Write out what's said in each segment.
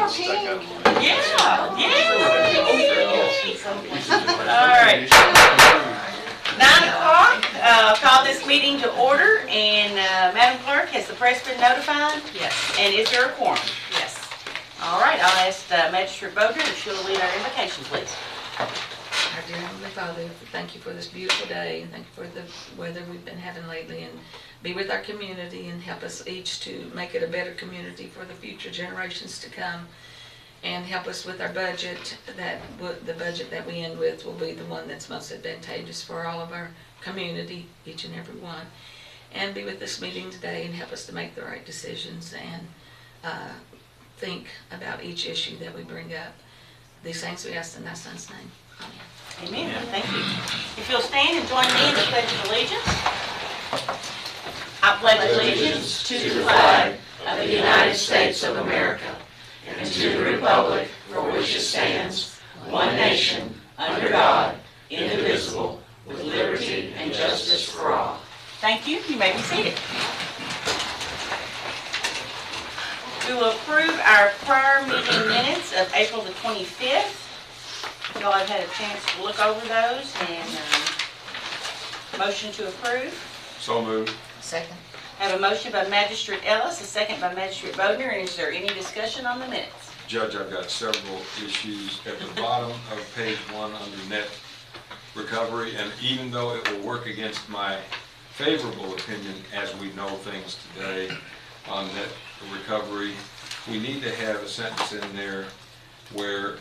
are pink. Yeah, all right. 9 o'clock, call this meeting to order, and Madam Clerk, has the press been notified? Yes. And is there a quorum? Yes. All right, I'll ask Magistrate Bodner if she'll lead our invocation, please. Our dear Heavenly Father, thank you for this beautiful day, and thank you for the weather we've been having lately, and be with our community and help us each to make it a better community for the future generations to come, and help us with our budget. The budget that we end with will be the one that's most advantageous for all of our community, each and every one. And be with this meeting today and help us to make the right decisions and think about each issue that we bring up. These things we ask in thy Son's name. Amen. Amen. Thank you. If you'll stand and join me in the Pledge of Allegiance. I pledge allegiance to the flag of the United States of America and to the republic for which it stands, one nation, under God, indivisible, with liberty and justice for all. Thank you. You may be seated. We will approve our prior meeting minutes of April the 25th. Y'all have had a chance to look over those, and motion to approve. So moved. Second. Have a motion by Magistrate Ellis, a second by Magistrate Bodner, and is there any discussion on the minutes? Judge, I've got several issues at the bottom of page 1 under net recovery, and even though it will work against my favorable opinion as we know things today on net recovery, we need to have a sentence in there where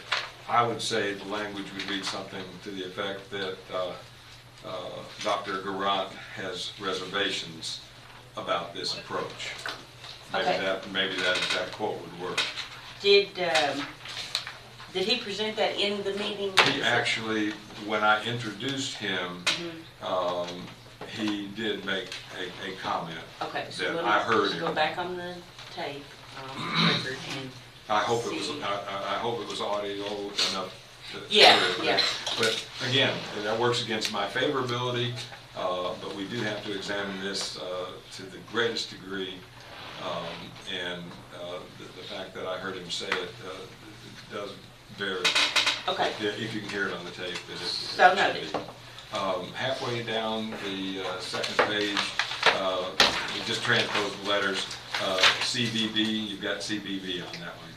I would say the language would read something to the effect that Dr. Garant has reservations about this approach. Maybe that exact quote would work. Did he present that in the meeting? He actually, when I introduced him, he did make a comment. Okay, so that we'll I heard just him. go back on the tape record and I hope it was. see. I hope it was audio enough. Yeah, yeah. But again, that works against my favorability. But we do have to examine this to the greatest degree, and the fact that I heard him say it does bear. Okay. If you can hear it on the tape, that it So noted. Halfway down the second page, we just transposed the letters. CBB, you've got CBB on that one.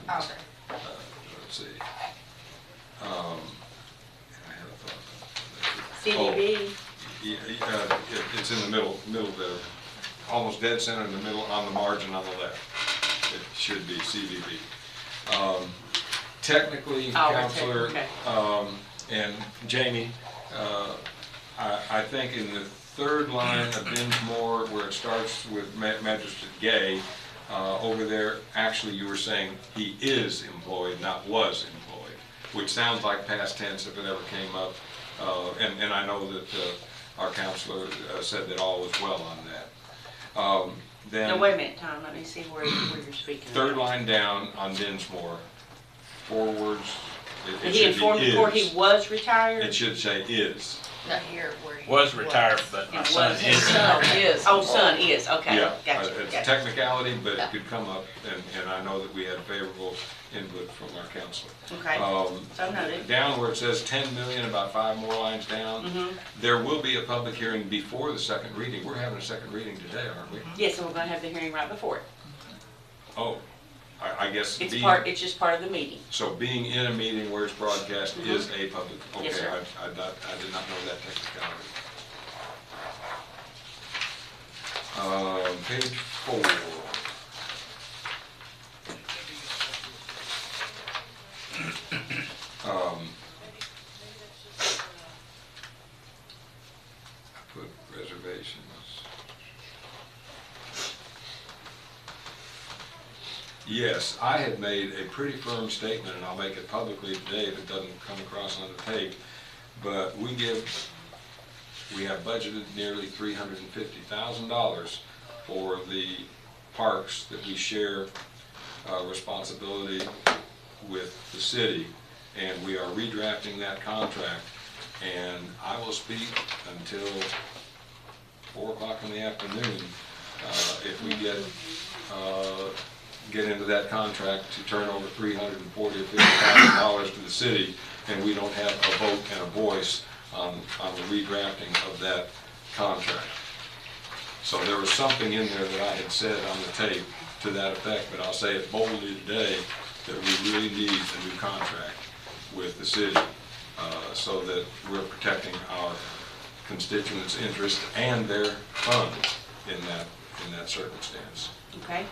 Okay. Let's see. I had a thought. CDB. It's in the middle there, almost dead center in the middle, on the margin on the left. It should be CBB. Technically, Counselor, okay. and Jamie, I think in the third line of Dinsmore, where it starts with Magistrate Gay, over there, actually you were saying he is employed, not was employed, which sounds like past tense if it ever came up. And I know that our counselor said that all was well on that. Then No, wait a minute, Tom, let me see where you're speaking. third line down on Dinsmore, forwards, Did he inform the court he was retired? It should say is. Not here where he Was retired, but my It son was. is. Son is. Oh, son is, okay. Yeah, Gotcha, it's a gotcha. technicality, but it could come up, and I know that we had favorable input from our counselor. Okay, so noted. Down where it says 10 million, about 5 more lines down, there will be a public hearing before the second reading. We're having a second reading today, aren't we? Yes, and we're gonna have the hearing right before it. Oh, I guess. It's just part of the meeting. So being in a meeting where it's broadcast is a public, okay, Yes, sir. I did not know that technicality. Page 4. I put reservations. Yes, I had made a pretty firm statement, and I'll make it publicly today if it doesn't come across on the tape, but we have budgeted nearly $350,000 for the parks that we share responsibility with the city, and we are redrafting that contract, and I will speak until 4 o'clock in the afternoon if we get get into that contract to turn over $340,000 or $50,000 to the city, and we don't have a vote and a voice on the redrafting of that contract. So there was something in there that I had said on the tape to that effect, but I'll say it boldly today that we really need a new contract with the city so that we're protecting our constituents' interest and their funds in that circumstance. Okay.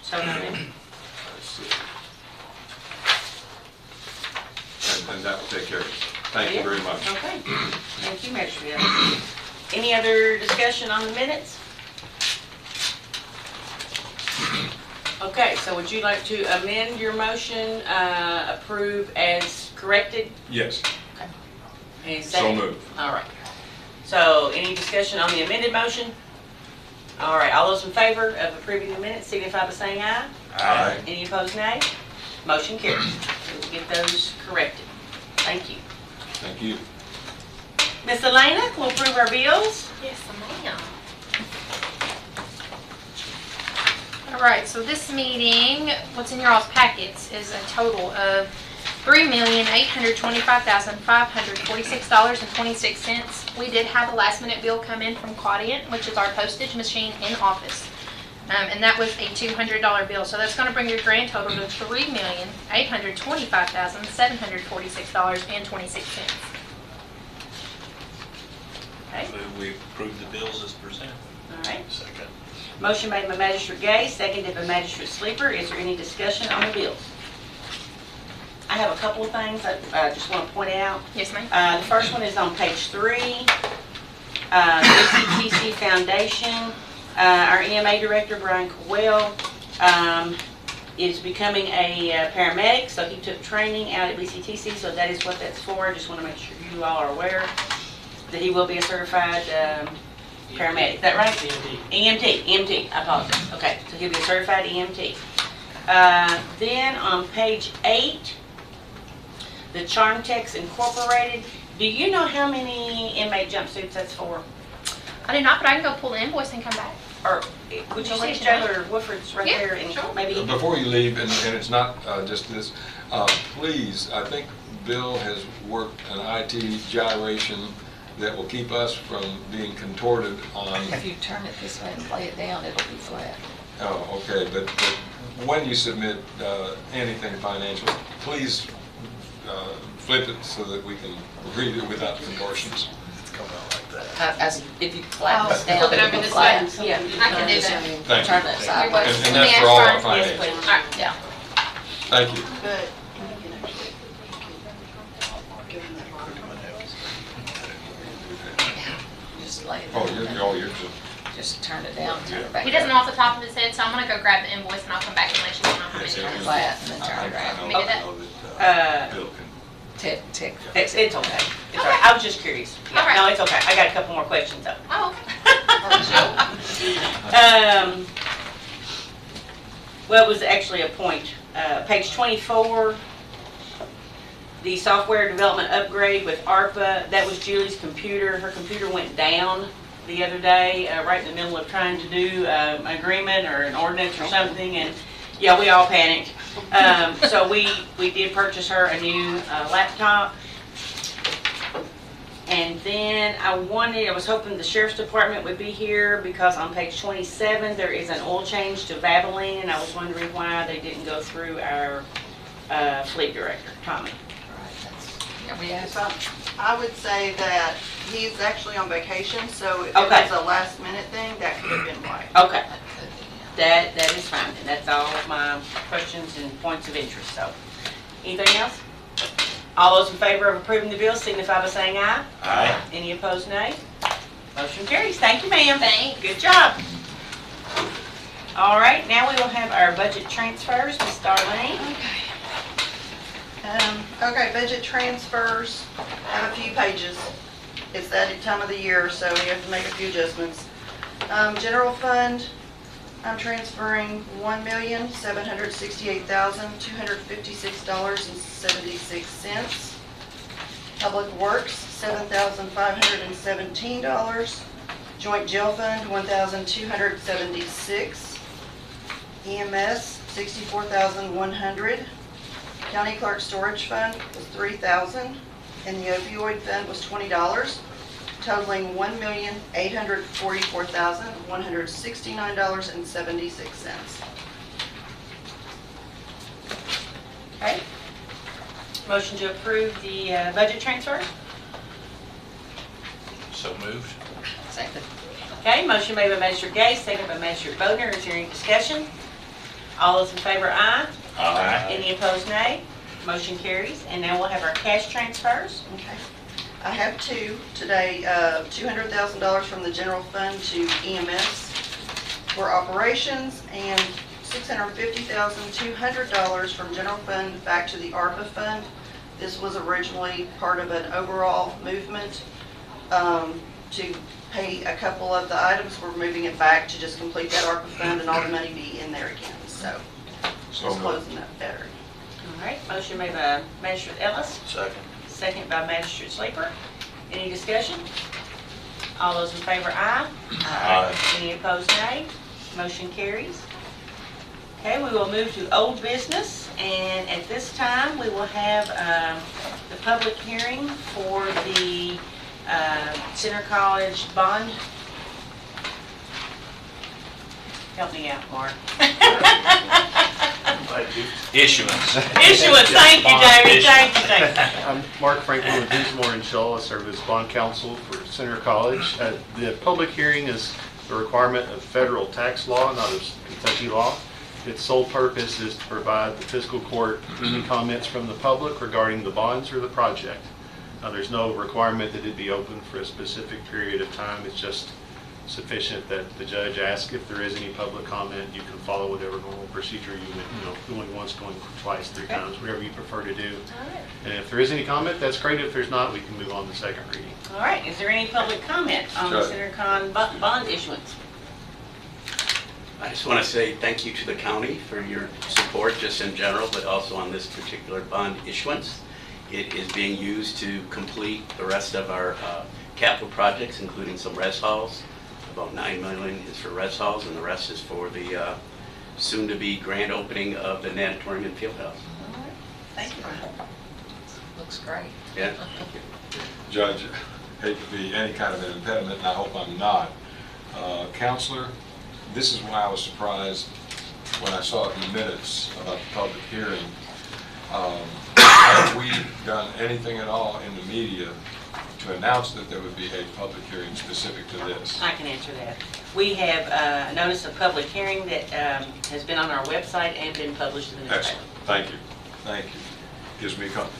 So noted. Let's see. And that will take care of it. Thank you very much. Okay. Thank you, Magistrate. Any other discussion on the minutes? Okay, so would you like to amend your motion, approve as corrected? Yes. Okay. Any So second? moved. All right. So any discussion on the amended motion? All right, all those in favor of approving the minutes signify by saying aye. Aye. Any opposed, nay? Motion carries. We'll get those corrected. Thank you. Thank you. Miss Elena, we'll approve our bills. Yes, ma'am. All right, so this meeting, what's in your all's packets is a total of $3,825,546.26. We did have a last minute bill come in from Quadient, which is our postage machine in office. And that was a $200 bill. So that's going to bring your grand total to $3,825,746.26. Okay, Move we approve the bills as presented. all right. Second. Motion made by Magistrate Gay, seconded by Magistrate Sleeper. Is there any discussion on the bills? I have a couple of things I just want to point out. Yes, ma'am. The first one is on page 3, BCTC Foundation. Our EMA Director, Brian Coyle, is becoming a paramedic, so he took training out at BCTC, so that is what that's for. I just want to make sure you all are aware that he will be a certified paramedic. Is that right? EMT, I apologize. Okay, so he'll be a certified EMT. Then on page 8, the Charmtex Incorporated. Do you know how many inmate jumpsuits that's for? I did not, but I can go pull the invoice and come back. Or would you see Jailer Wofford's right Yeah, there, and sure. maybe? Before you leave, and it's not just this, please, I think Bill has worked an IT gyration that will keep us from being contorted on. If you turn it this way and play it down, it'll be flat. Oh, okay, but when you submit anything financial, please flip it so that we can read it without contortions. It's coming out like that. As if you flatten Oh, it down, flip it it'll over be this flat. way? Yeah. I can do that. Thank Turn you. it You're sideways. welcome. And Let me that's for ask all our Brian. Yes, financial. please. All right. Yeah. Thank you. Good. Just lay it Oh, down. you're just. Just turn it down, turn it back. He doesn't know off the top of his head, so I'm gonna go grab the invoice and I'll come back and let you know how Yes, many. Turn it flat and then turn it around. Let me do that. I know that Bill can. Tick. It's okay. It's all right. I was just curious. Yeah, Okay. no, it's okay. I got a couple more questions though. Oh, okay. Well, it was actually a point. Page 24, the software development upgrade with ARPA, that was Julie's computer. Her computer went down the other day, right in the middle of trying to do an agreement or an ordinance or something, and yeah, we all panicked. So we did purchase her a new laptop. And then I was hoping the Sheriff's Department would be here because on page 27, there is an oil change to Valvoline, and I was wondering why they didn't go through our fleet director, Tommy. Yeah, we asked. So I would say that he's actually on vacation, so if Okay. it was a last minute thing, that could have been why. Okay, That could be, yeah. that is fine, and that's all of my questions and points of interest, so. Anything else? All those in favor of approving the bill signify by saying aye. Aye. Any opposed, nay? Motion carries. Thank you, ma'am. Thanks. Good job. All right, now we will have our budget transfers, Ms. Darlene. Okay, budget transfers, have a few pages. It's that time of the year, so we have to make a few adjustments. General fund, I'm transferring $1,768,256.76. Public Works, $7,517. Joint Jail Fund, $1,276. EMS, $64,100. County clerk storage fund was $3,000, and the opioid fund was $20, totaling $1,844,169.76. Okay. Motion to approve the budget transfer. So moved. Second. Okay, motion made by Magistrate Gay, second by Magistrate Bodner. Is there any discussion? All those in favor, aye. Aye. Any opposed, nay. Motion carries. And now we'll have our cash transfers. Okay. I have two today, $200,000 from the general fund to EMS for operations, and $650,200 from general fund back to the ARPA fund. This was originally part of an overall movement to pay a couple of the items. We're moving it back to just complete that ARPA fund and all the money be in there again. So just closing that better. All right, motion made by Magistrate Ellis, Second. second by Magistrate Sleeper. Any discussion? All those in favor, aye. Aye. Any opposed, nay. Motion carries. Okay, we will move to old business, and at this time, we will have the public hearing for the Center College bond. Help me out, Mark. Issuance. Issuance, thank you, David, thank you. I'm Mark Franklin with Dinsmore and Shaw. I serve as bond counsel for Center College. The public hearing is the requirement of federal tax law, not of Kentucky law. Its sole purpose is to provide the fiscal court any comments from the public regarding the bonds or the project. There's no requirement that it be open for a specific period of time. It's just sufficient that the judge asks if there is any public comment. You can follow whatever normal procedure you would, going once, going twice, three times, whatever you prefer to do. All right. And if there is any comment, that's great. If there's not, we can move on to second reading. All right, is there any public comment on the Sure. CenterCon bond issuance? I just want to say thank you to the county for your support just in general, but also on this particular bond issuance. It is being used to complete the rest of our capital projects, including some res halls. About $9 million is for res halls, and the rest is for the soon-to-be grand opening of the natatorium and field house. All right, thank you. Looks great. Yeah. Judge, hate to be any kind of an impediment, and I hope I'm not. Counselor, this is why I was surprised when I saw it in the minutes about the public hearing. Have we done anything at all in the media to announce that there would be a public hearing specific to this? I can answer that. We have a notice of public hearing that has been on our website and been published in the newspaper. Excellent, thank you, thank you. Gives me comfort.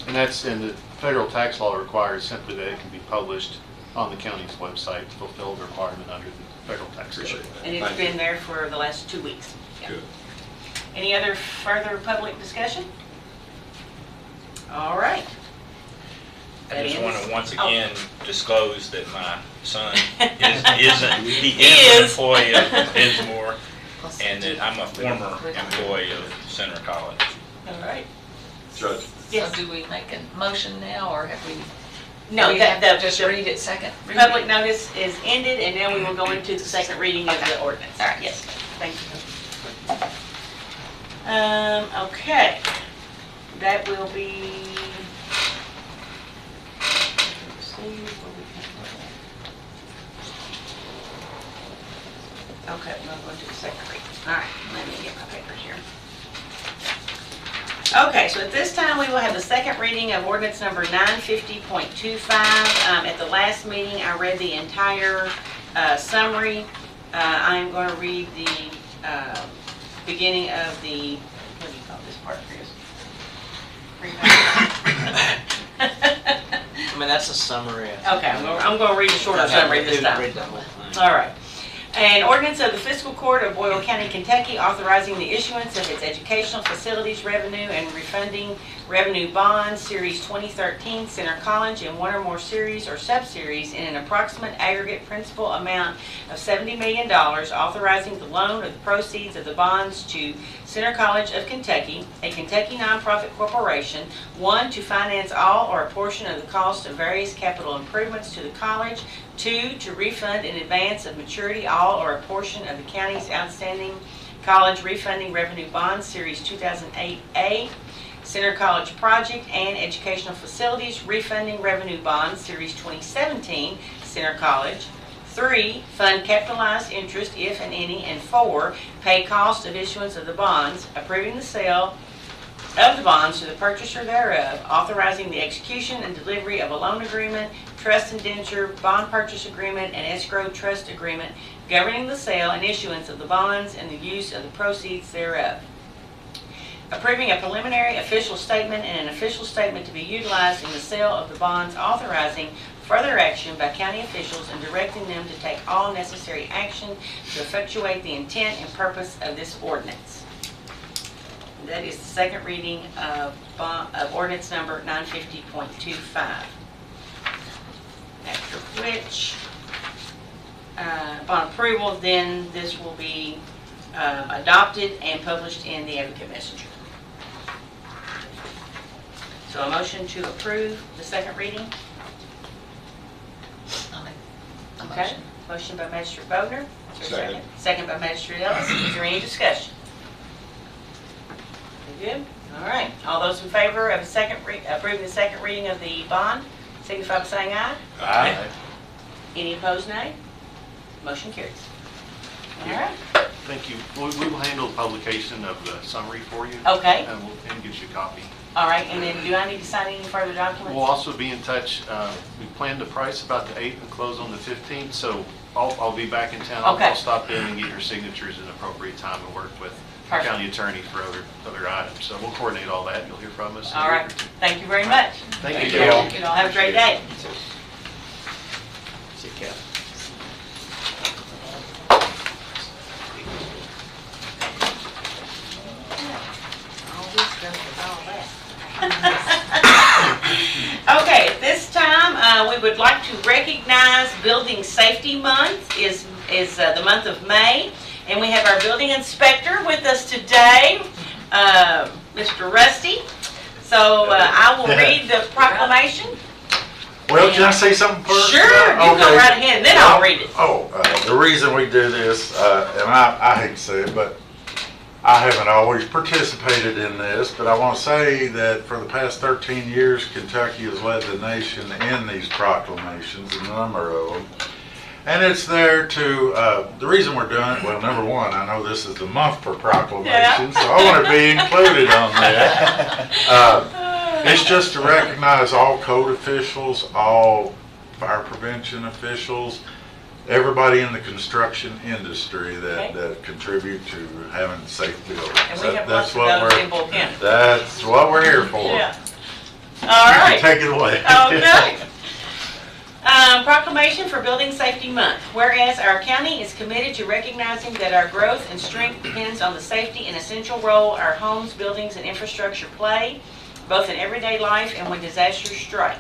And the federal tax law requires simply that it can be published on the county's website to fulfill the requirement under the federal tax code. Appreciate that. And it's Thank been you. there for the last 2 weeks. Yeah. Good. Any other further public discussion? All right. I just That want ends- to once Oh. again disclose that my son is an Is. employee of Dinsmore, and that I'm a former employee of Center College. All right. Judge, So Yes. do we make a motion now, or have we? No, we that, have to just the read it second? public notice is ended, and now we will go into the second reading of the ordinance. All right. Yes, thank you. Okay, that will be. Let's see where we can- Okay, we'll go to the second reading. All right, let me get my papers here. Okay, so at this time, we will have the second reading of ordinance number 950.25. At the last meeting, I read the entire summary. I am going to read the beginning of the, what do you call this part, Chris? I mean, that's a summary. Okay, I'm going to read the shorter summary this time. Read the whole thing. All right. An ordinance of the Fiscal Court of Boyle County, Kentucky, authorizing the issuance of its educational facilities revenue and refunding revenue bonds, Series 2013, Center College, in one or more series or subseries in an approximate aggregate principal amount of $70 million, authorizing the loan of the proceeds of the bonds to Center College of Kentucky, a Kentucky nonprofit corporation, one, to finance all or a portion of the cost of various capital improvements to the college, two, to refund in advance of maturity all or a portion of the county's outstanding College Refunding Revenue Bond Series 2008A, Center College Project and Educational Facilities Refunding Revenue Bond Series 2017, Center College. 3, fund capitalized interest if and any, and 4, pay cost of issuance of the bonds, approving the sale of the bonds to the purchaser thereof, authorizing the execution and delivery of a loan agreement, trust indenture, bond purchase agreement, and escrow trust agreement governing the sale and issuance of the bonds and the use of the proceeds thereof. Approving a preliminary official statement and an official statement to be utilized in the sale of the bonds, authorizing further action by county officials and directing them to take all necessary action to effectuate the intent and purpose of this ordinance. That is the second reading of ordinance number 950.25. After which, upon approval, then this will be adopted and published in the Advocate Messenger. So a motion to approve the second reading. I'll make a Okay. motion. Motion by Magistrate Bodner. Is there a Second. Second by Magistrate Ellis. Is there any discussion? You good? All right. All those in favor of approving the second reading of the bond, signify by saying aye. Aye. Any opposed, nay? Motion carries. All right. Thank you. We will handle publication of the summary for you. Okay. And get you a copy. All right. And then do I need to sign any further documents? We'll also be in touch. We plan to price about the 8th and close on the 15th, so I'll be back in town. Okay. I'll stop in and get your signatures at an appropriate time and work with the Perfect. county attorney for other items. So we'll coordinate all that. You'll hear from us. in a All week right. or two. Thank you very much. Thank you. Thank you all. Have a great day. See you, Kevin. Okay, at this time, we would like to recognize Building Safety Month is the month of May, and we have our building inspector with us today, Mr. Rusty. So I will read the proclamation. Well, can I say something first? Sure, you go Okay. right ahead, and then I'll read it. The reason we do this, and I hate to say it, but I haven't always participated in this, but I want to say that for the past 13 years, Kentucky has led the nation in these proclamations, a number of them. And it's there to, the reason we're doing it, well, number one, I know this is the month for proclamations, so I want to be included on that. It's just to recognize all code officials, all fire prevention officials, everybody in the construction industry that contribute to having safe buildings. And we have That's lots of what those we're, in Boyle County. that's what we're here for. Yeah. All You can right. take it away. Okay. Proclamation for Building Safety Month. Whereas our county is committed to recognizing that our growth and strength depends on the safety and essential role our homes, buildings, and infrastructure play, both in everyday life and when disasters strike.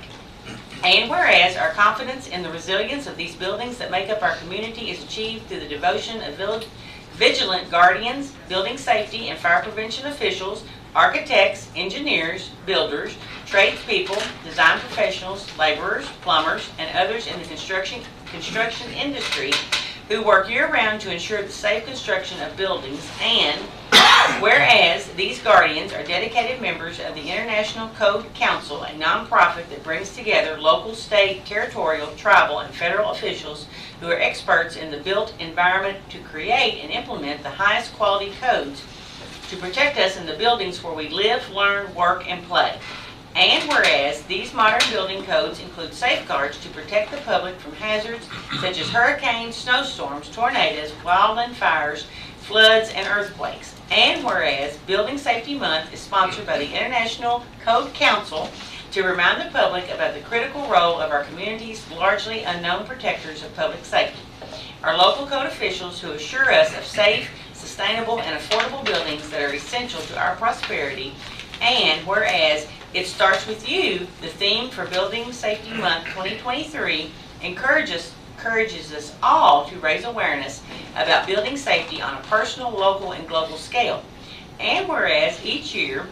And whereas our confidence in the resilience of these buildings that make up our community is achieved through the devotion of vigilant guardians, building safety and fire prevention officials, architects, engineers, builders, tradespeople, design professionals, laborers, plumbers, and others in the construction industry who work year-round to ensure the safe construction of buildings. And whereas these guardians are dedicated members of the International Code Council, a nonprofit that brings together local, state, territorial, tribal, and federal officials who are experts in the built environment to create and implement the highest quality codes to protect us in the buildings where we live, learn, work, and play. And whereas these modern building codes include safeguards to protect the public from hazards such as hurricanes, snowstorms, tornadoes, wildland fires, floods, and earthquakes. And whereas Building Safety Month is sponsored by the International Code Council to remind the public about the critical role of our community's largely unknown protectors of public safety. Our local code officials who assure us of safe, sustainable, and affordable buildings that are essential to our prosperity. And whereas it starts with you, the theme for Building Safety Month 2023 encourages us all to raise awareness about building safety on a personal, local, and global scale. And whereas each year,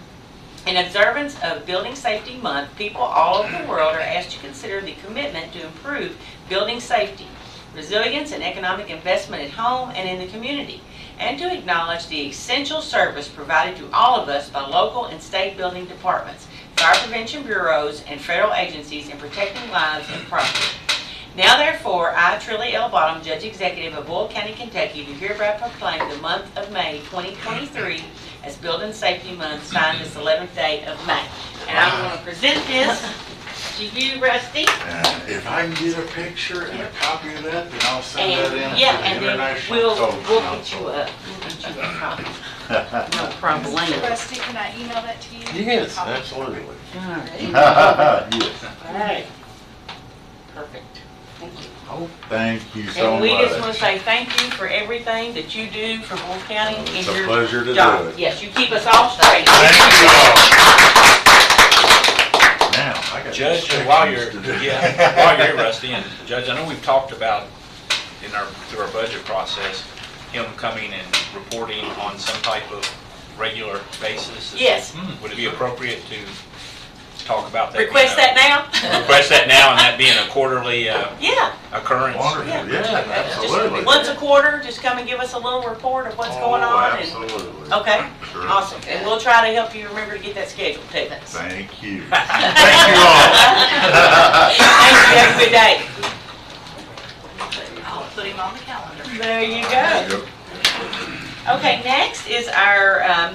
in observance of Building Safety Month, people all over the world are asked to consider the commitment to improve building safety, resilience, and economic investment at home and in the community. and to acknowledge the essential service provided to all of us by local and state building departments, fire prevention bureaus, and federal agencies in protecting lives and property. Now therefore, I, Trilly L. Bottom, Judge Executive of Boyle County, Kentucky, do hereby proclaim the month of May 2023 as Building Safety Month, signed this 11th day of May. And I'm going to present this to you, Rusty. And if I can get a picture and a copy of that, then I'll send that in Yeah, to and the then International we'll Code get you Council. a copy. No problem. Rusty, can I email that to you? Yes, absolutely. Alright. Yes. Alright. Perfect. Thank you. Oh, thank you so And much. we just want to say thank you for everything that you do for Boyle County and It's a your pleasure to job. do it. Yes, you keep us all straight. Thank you all. Now, I got Judge, inspections while you're, to do. while you're here, Rusty, and Judge, I know we've talked about through our budget process, him coming and reporting on some type of regular basis. Yes. Would it be appropriate to talk about that? Request that now? Request that now, and that being a quarterly Yeah. occurrence? Wonderful, Yeah. yeah, absolutely. Once a quarter, just come and give us a little report of what's going on. And Absolutely. okay, Sure. awesome. And we'll try to help you remember to get that scheduled too. Thank you. Thank you all. Thank you. Have a good day. I'll put him on the calendar. There you go. Okay, next is our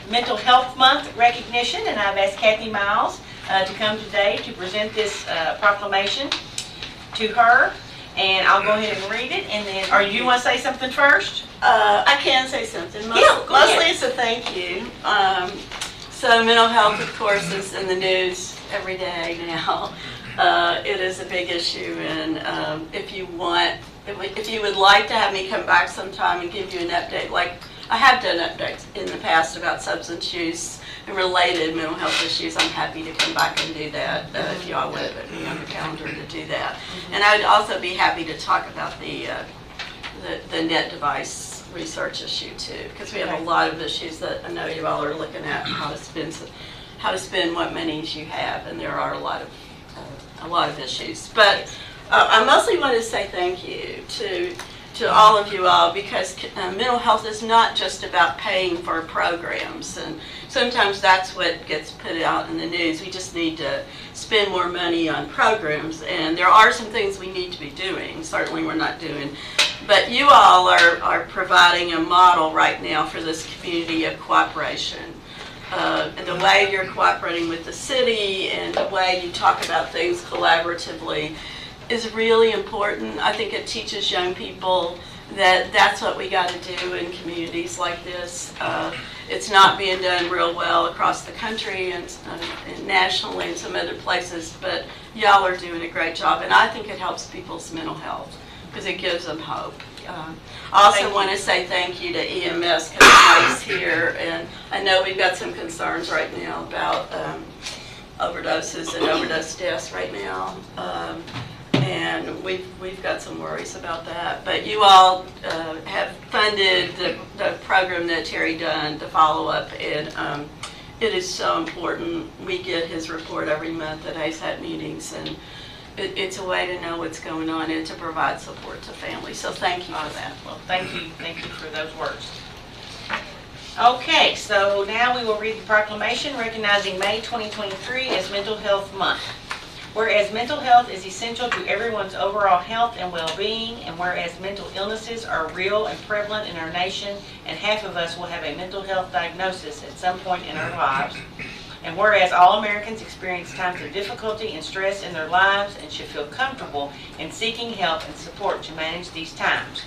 Mental Health Month recognition, and I've asked Kathy Miles to come today to present this proclamation to her. And I'll go ahead and read it, and then, or you want to say something first? I can say something. Yeah, go ahead. Mostly it's a thank you. So mental health, of course, is in the news every day now. It is a big issue, and if you would like to have me come back sometime and give you an update, like I have done updates in the past about substance use and related mental health issues, I'm happy to come back and do that if you all want to put me on the calendar to do that. And I would also be happy to talk about the net device research issue too, because we have a lot of issues that I know you all are looking at, how to spend what monies you have, and there are a lot of issues. But I mostly want to say thank you to all of you all, because mental health is not just about paying for programs, and sometimes that's what gets put out in the news. We just need to spend more money on programs, and there are some things we need to be doing. Certainly we're not doing, but you all are providing a model right now for this community of cooperation. And the way you're cooperating with the city and the way you talk about things collaboratively is really important. I think it teaches young people that that's what we got to do in communities like this. It's not being done real well across the country and nationally and some other places, but y'all are doing a great job, and I think it helps people's mental health because it gives them hope. I also want to say thank you to EMS because it's here, and I know we've got some concerns right now about overdoses and overdose deaths right now. And we've got some worries about that. But you all have funded the program that Terry done, the follow-up, and it is so important. We get his report every month at ASAP meetings, and it's a way to know what's going on and to provide support to families. So thank you for that. Well, thank you for those words. Okay, so now we will read the proclamation recognizing May 2023 as Mental Health Month. Whereas mental health is essential to everyone's overall health and well-being, and whereas mental illnesses are real and prevalent in our nation, and half of us will have a mental health diagnosis at some point in our lives, and whereas all Americans experience times of difficulty and stress in their lives and should feel comfortable in seeking help and support to manage these times.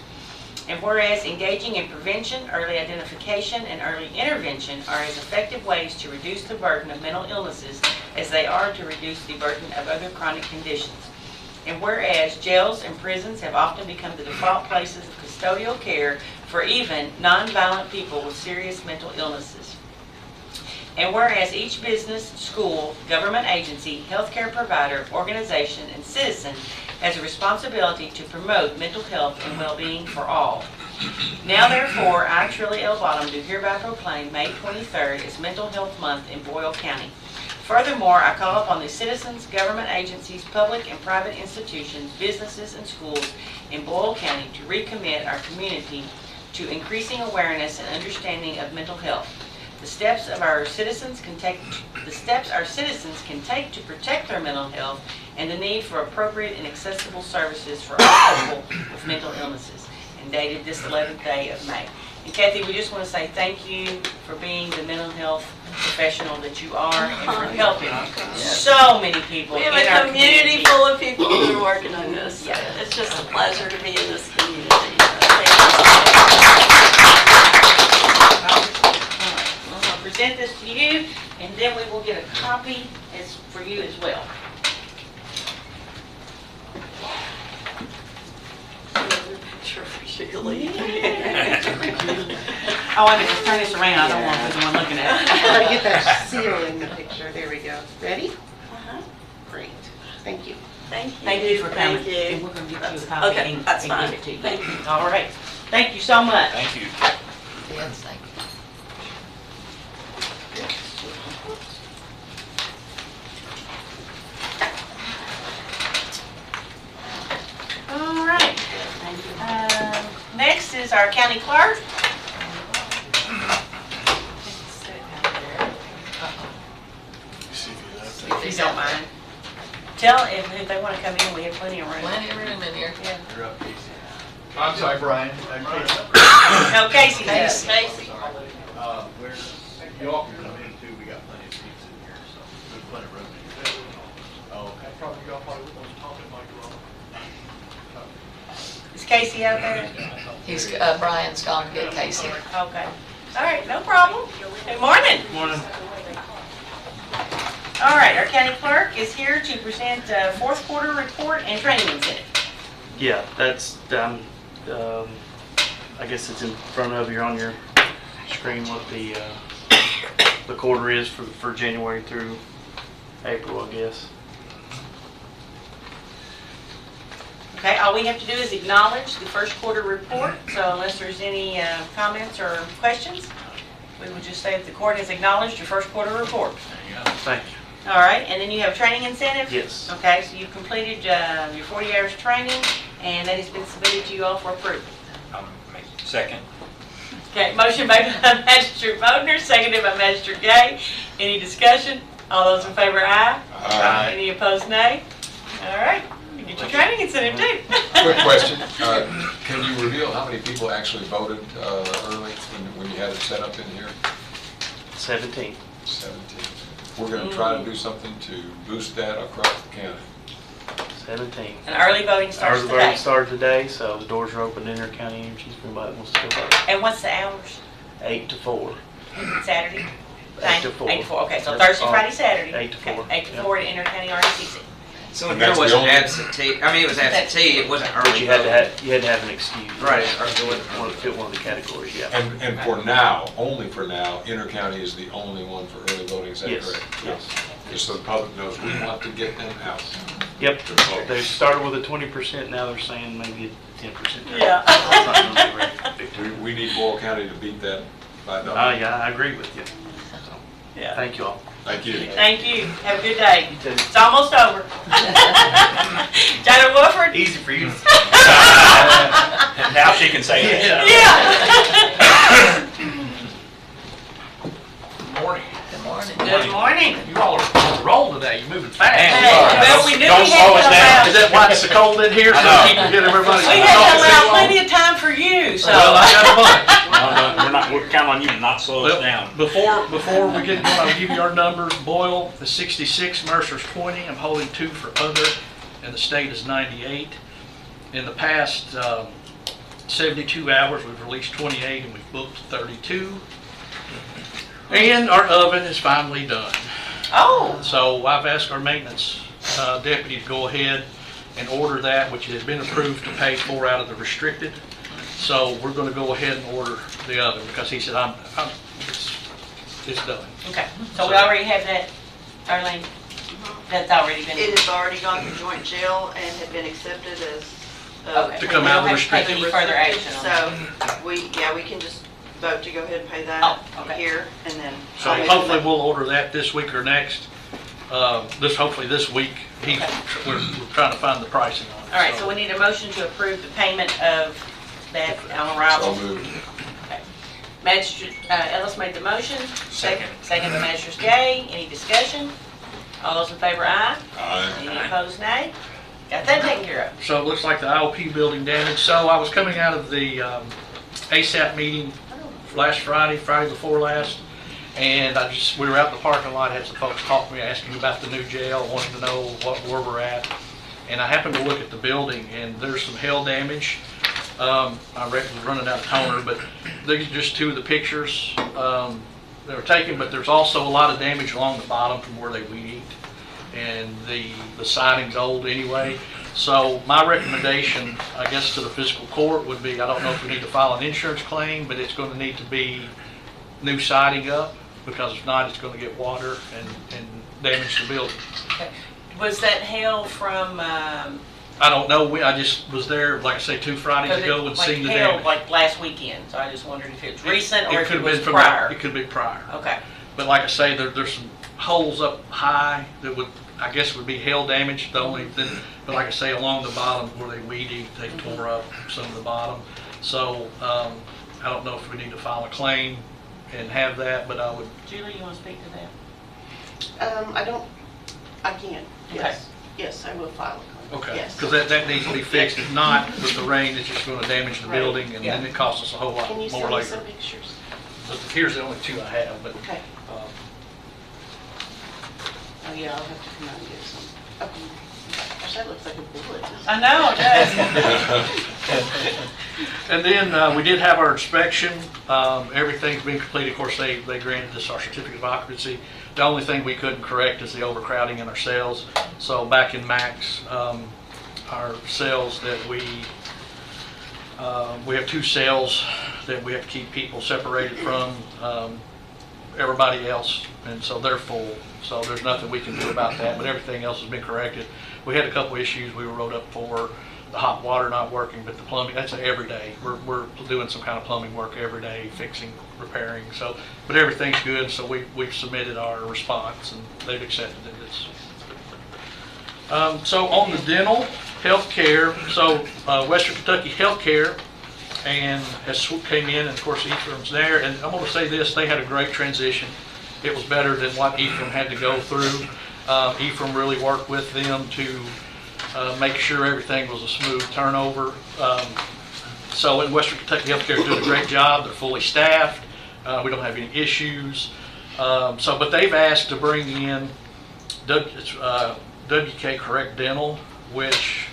And whereas engaging in prevention, early identification, and early intervention are as effective ways to reduce the burden of mental illnesses as they are to reduce the burden of other chronic conditions. And whereas jails and prisons have often become the default places of custodial care for even nonviolent people with serious mental illnesses. And whereas each business, school, government agency, healthcare provider, organization, and citizen has a responsibility to promote mental health and well-being for all. Now therefore, I, Trilly L. Bottom, do hereby proclaim May 23rd as Mental Health Month in Boyle County. Furthermore, I call upon the citizens, government agencies, public and private institutions, businesses, and schools in Boyle County to recommit our community to increasing awareness and understanding of mental health. The steps our citizens can take to protect their mental health, and the need for appropriate and accessible services for all people with mental illnesses, and dated this 11th day of May. And Kathy, we just want to say thank you for being the mental health professional that you are, and for helping so many people We in have our a community full of people who are working on this. Yeah. It's just a pleasure to be in this community. I'll present this to you, and then we will get a copy for you as well. Picture for you, Lee. Oh, I just turn this around. I don't want anyone looking at it. Gotta get that seal in the picture. There we go. Ready? Uh-huh. Great. Thank you. Thank you. Thank you for coming. Thank you. And we're going to get you a copy Okay, and that's and fine. give it to you. Thank you. All right. Thank you so much. Thank you. Yes, thank you. All right. Next is our county clerk. If you don't mind. Tell if they want to come in, we have plenty of room. Plenty of room in here. I'm sorry, Brian. No, Casey does. Casey. Where you all can come in too, we got plenty of seats in here, so there's plenty of room in here. Oh, okay. Probably, y'all probably want to talk like Is Casey out there? He's, Brian's gone to get Casey. Okay. All right, no problem. Good morning. Morning. All right, our county clerk is here to present fourth quarter report and training incentive. Yeah, that's done. I guess it's in front of you on your screen what the quarter is for January through April, I guess. Okay, all we have to do is acknowledge the first quarter report. So unless there's any comments or questions, we would just say that the court has acknowledged your first quarter report. Thank you. All right, and then you have a training incentive? Yes. Okay, so you've completed your 40 hours training, and that has been submitted to you all for approval. Second. Okay, motion made by Magistrate Bodner, seconded by Magistrate Gay. Any discussion? All those in favor, aye. Aye. Any opposed, nay? All right, you get your training incentive too. Quick question, can you reveal how many people actually voted early when you had it set up in here? 17. 17. We're going to try to do something to boost that across the county. 17. And early voting starts Ours today. voting started today, so the doors are open to enter county energies for anybody that wants to go vote. And what's the hours? 8 to 4. Saturday? 8 to 4. 8 to 4, okay, so Yep. Thursday, Friday, Saturday. 8 to 4. Okay, 8 to Yep. 4 to enter county RCC. So And if there that's the wasn't only- absentee, I mean, it was absentee, it wasn't But early you had voting. to have an excuse. Right. One of the categories, yeah. And for now, only for now, inter-county is the only one for early voting, is that Yes, correct? yes. Just so the public knows, we want to get them out. Yep, they started with a 20%, now they're saying maybe a 10%. Yeah. It's not gonna be a very big turn. We need Boyle County to beat that by double. Yeah, I agree with you. So, Yeah. thank you all. Thank you. Thank you, have a good day. You too. It's almost over. John Wofford? Easy for you. Now she can say that. Yeah. Morning. Good morning. Good morning. You all are on the roll today. You're moving fast. Hey, well, we knew Don't we had slow to us down. Is that why it's so cold in here? So keep get everybody. We had to allow plenty of time for you, so. Well, I got a bunch. We're counting on you to not slow us down. Before we get going, I'll give you our numbers. Boyle is 66, Mercer's 20. I'm holding 2 for other, and the state is 98. In the past 72 hours, we've released 28 and we've booked 32. And our oven is finally done. Oh, So I've asked our maintenance deputy to go ahead and order that, which has been approved to pay for out of the restricted. So we're going to go ahead and order the oven because he said, it's done. okay, so we already have that, Arlene? That's already been. It has already gone through joint jail and had been accepted as. Okay. To come out of the We don't have to take restricted. any further action on that. So, we can just vote to go ahead and pay that Oh, okay. here, and then. So hopefully we'll order that this week or next. Hopefully this week. We're trying to find the pricing on it. All right, so we need a motion to approve the payment of that on So arrival? moved. Magistrate Ellis made the motion. Second by Magistrate Gay. Any discussion? All those in favor, aye. Aye. Any opposed, nay? Got that taken care of. So it looks like the IOP building damage. So I was coming out of the ASAP meeting last Friday before last, and we were out in the parking lot, had some folks call me asking about the new jail, wanting to know where we're at. And I happened to look at the building, and there's some hail damage. I reckon we're running out of toner, but these are just two of the pictures that were taken, but there's also a lot of damage along the bottom from where they weed eat. And the siding's old anyway. So my recommendation, I guess, to the fiscal court would be, I don't know if we need to file an insurance claim, but it's going to need to be new siding up, because if not, it's going to get water and damage the building. Okay. Was that hail from? I don't know. I just was there, like I say, 2 Fridays ago and seen the hail damage. like last weekend, so I just wondered if it was recent or if could it have was been from prior. It could be prior. Okay. But like I say, there's some holes up high that would, I guess, would be hail damage. The only thing, but like I say, along the bottom where they weed eat, they tore up some of the bottom. So I don't know if we need to file a claim and have that, but I would. Julie, you want to speak to that? I can, yes. Yes, I will file a claim. Okay, Yes. because that needs to be fixed. If not, with the rain, it's just going to damage the building, and then it costs us a whole lot Can you more send me later. some pictures? But here's the only 2 I have, but. Okay. Oh, yeah, I'll have to come out and get some. Okay. Gosh, that looks like a bullet. I know, it does. And then we did have our inspection. Everything's been completed. Of course, they granted us our certificate of occupancy. The only thing we couldn't correct is the overcrowding in our cells. So back in max, our cells that we have 2 cells that we have to keep people separated from everybody else, and so they're full. So there's nothing we can do about that, but everything else has been corrected. We had a couple issues we were wrote up for, the hot water not working, but the plumbing, that's every day. We're doing some kind of plumbing work every day, fixing, repairing, so, but everything's good, so we've submitted our response, and they've accepted it. So on the dental health care, so Western Kentucky Healthcare and came in, and of course Ephraim's there, and I'm going to say this, they had a great transition. It was better than what Ephraim had to go through. Ephraim really worked with them to make sure everything was a smooth turnover. So in Western Kentucky Healthcare is doing a great job. They're fully staffed. We don't have any issues. But they've asked to bring in WK Correct Dental, which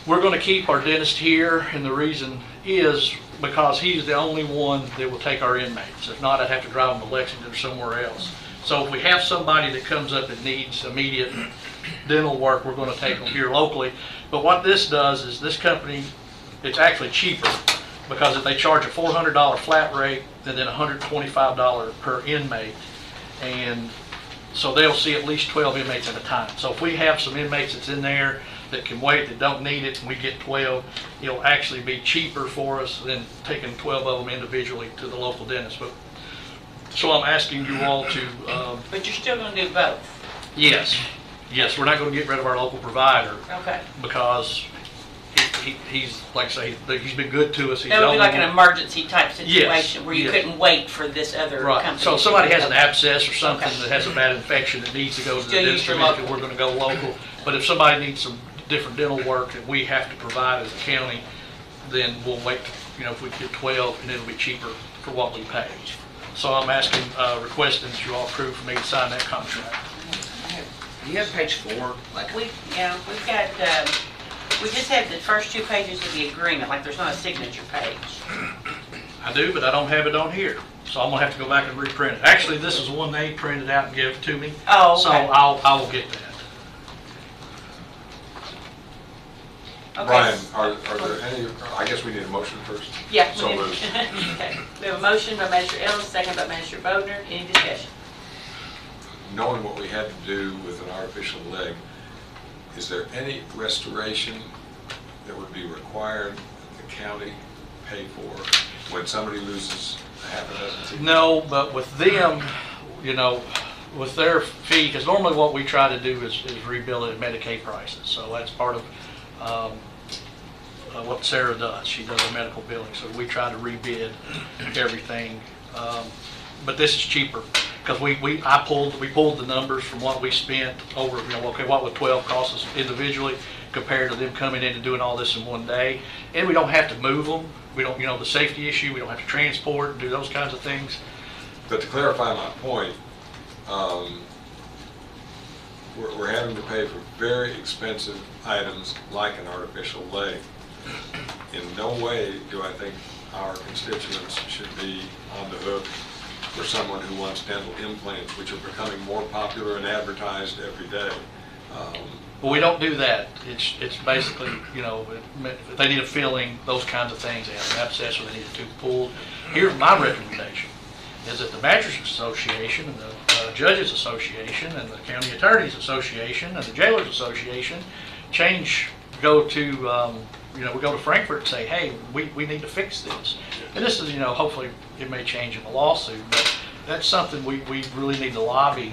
we're going to keep our dentist here, and the reason is because he's the only one that will take our inmates. If not, I'd have to drive them to Lexington or somewhere else. So if we have somebody that comes up that needs immediate dental work, we're going to take them here locally. But what this does is this company, it's actually cheaper, because if they charge a $400 flat rate and then $125 per inmate, and so they'll see at least 12 inmates at a time. So if we have some inmates that's in there that can wait, that don't need it, and we get 12, it'll actually be cheaper for us than taking 12 of them individually to the local dentist. But so I'm asking you all to. But you're still going to do both? Yes. Yes, we're not going to get rid of our local provider. Okay. Because he's, like I say, he's been good to us. He's That would be like an emergency type situation, Yes, where you yes. couldn't wait for this other Right. company. So if somebody has an abscess or something Okay. that has a bad infection that needs to go to the Still use dentist, your immediately, local. we're going to go local. But if somebody needs some different dental work that we have to provide as a county, then we'll wait, if we get 12, and it'll be cheaper for what we pay. So I'm asking, requesting that you all approve for me to sign that contract. Do you have page 4? We've got, we just have the first 2 pages of the agreement, like there's not a signature page. I do, but I don't have it on here. So I'm gonna have to go back and reprint it. Actually, this is one they printed out and gave it to me. Oh, okay. So I will get that. Okay. Brian, are there any, I guess we need a motion first. Yeah. So moved. Okay. We have a motion by Magistrate Ellis, second by Magistrate Bodner. Any discussion? Knowing what we had to do with an artificial leg, is there any restoration that would be required that the county pay for when somebody loses a half a dozen teeth? No, but with them, with their fee, because normally what we try to do is rebuild it at Medicaid prices. So that's part of what Sarah does. She does the medical billing, so we try to rebid everything. But this is cheaper, because we pulled the numbers from what we spent over, okay, what would 12 cost us individually compared to them coming in and doing all this in one day. And we don't have to move them. We don't, the safety issue, we don't have to transport and do those kinds of things. But to clarify my point, we're having to pay for very expensive items like an artificial leg. In no way do I think our constituents should be on the hook for someone who wants dental implants, which are becoming more popular and advertised every day. Well, we don't do that. It's basically, if they need a filling, those kinds of things, they have an abscess or they need a tooth pulled. Here's my recommendation, is that the Magistrate Association and the Judges Association and the County Attorneys Association and the Jailers Association go to Frankfurt and say, hey, we need to fix this. And this is, hopefully it may change in the lawsuit, but that's something we really need to lobby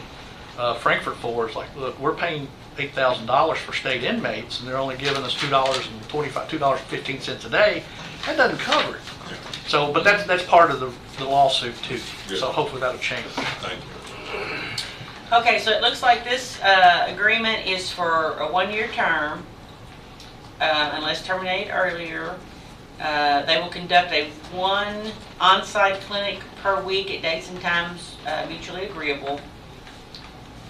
Frankfurt for. It's like, look, we're paying $8,000 for state inmates and they're only giving us $2.15 a day. That doesn't cover it. So, but that's part of the lawsuit too. Good. So hopefully that'll change. Thank you. Okay, so it looks like this agreement is for a one-year term, unless terminated earlier. They will conduct one on-site clinic per week at dates and times mutually agreeable.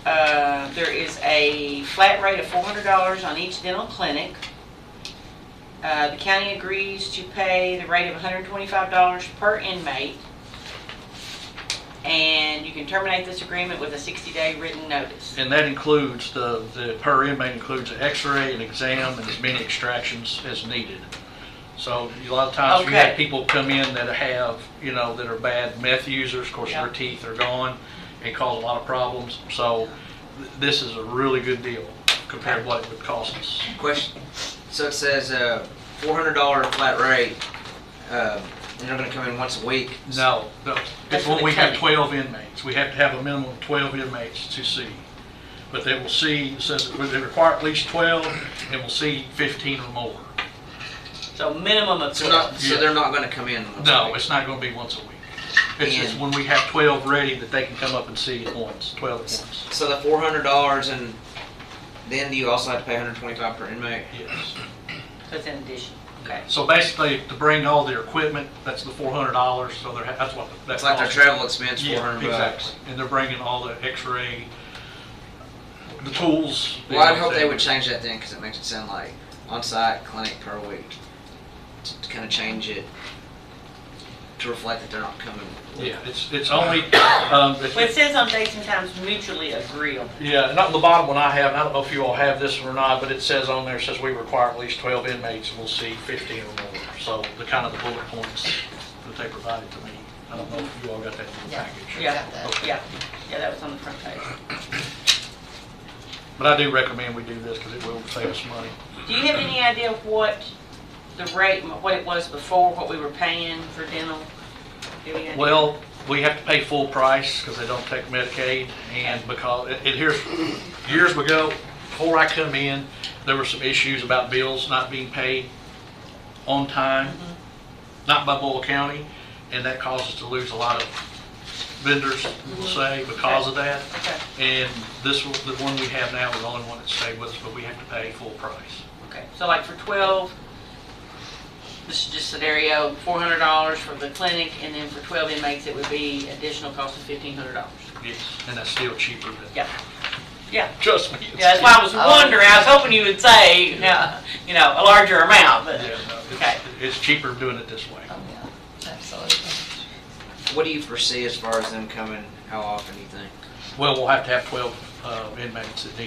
There is a flat rate of $400 on each dental clinic. The county agrees to pay the rate of $125 per inmate. And you can terminate this agreement with a 60-day written notice. And that includes, the per inmate includes an x-ray, an exam, and as many extractions as needed. So a lot of times you have people come in that have, that are bad meth users. Of course, their teeth are gone and cause a lot of problems. So this is a really good deal compared to what it would cost us. Question. So it says $400 flat rate. You're not going to come in once a week? No. It's when we have 12 inmates. We have to have a minimum of 12 inmates to see. But they will see, it says that they require at least 12 and will see 15 or more. So minimum of 12. So they're not going to come in once a week? No, it's not going to be once a week. It's just when we have 12 ready that they can come up and see at once, 12 at once. So the $400, and then you also have to pay $125 per inmate? Yes. So it's in addition. Okay. So basically, to bring all their equipment, that's the $400. So that's what that's like their travel expense, $400. Yeah, exactly. And they're bringing all the X-ray, the tools. Well, I'd hope they would change that then, because it makes it sound like on-site clinic per week. To kind of change it to reflect that they're not coming. Yeah, it's only. Well, it says on dates and times mutually agreeable. Yeah, and on the bottom one I have, and I don't know if you all have this one or not, but it says on there, it says we require at least 12 inmates and we'll see 15 or more. So the kind of the bullet points that they provided to me. I don't know if you all got that in the package. Yeah, Okay. yeah, that was on the front page. But I do recommend we do this because it will save us money. Do you have any idea what the rate, what it was before, what we were paying for dental? Do you have any idea? Well, we have to pay full price because they don't take Medicaid, and because here's years ago, before I come in, there were some issues about bills not being paid on time, not by Boyle County, and that caused us to lose a lot of vendors, we'll say, because of that. Okay. And the one we have now is the only one that stayed with us, but we have to pay full price. Okay, so like for 12, this is just scenario, $400 for the clinic, and then for 12 inmates, it would be additional cost of $1,500. Yes, and that's still cheaper than. Yeah. Yeah. Trust me. Yeah, that's why I was wondering. I was hoping you would say, a larger amount, but Yeah, no, okay. it's cheaper doing it this way. Oh, yeah, absolutely. What do you foresee as far as them coming? How often do you think? Well, we'll have to have 12 inmates that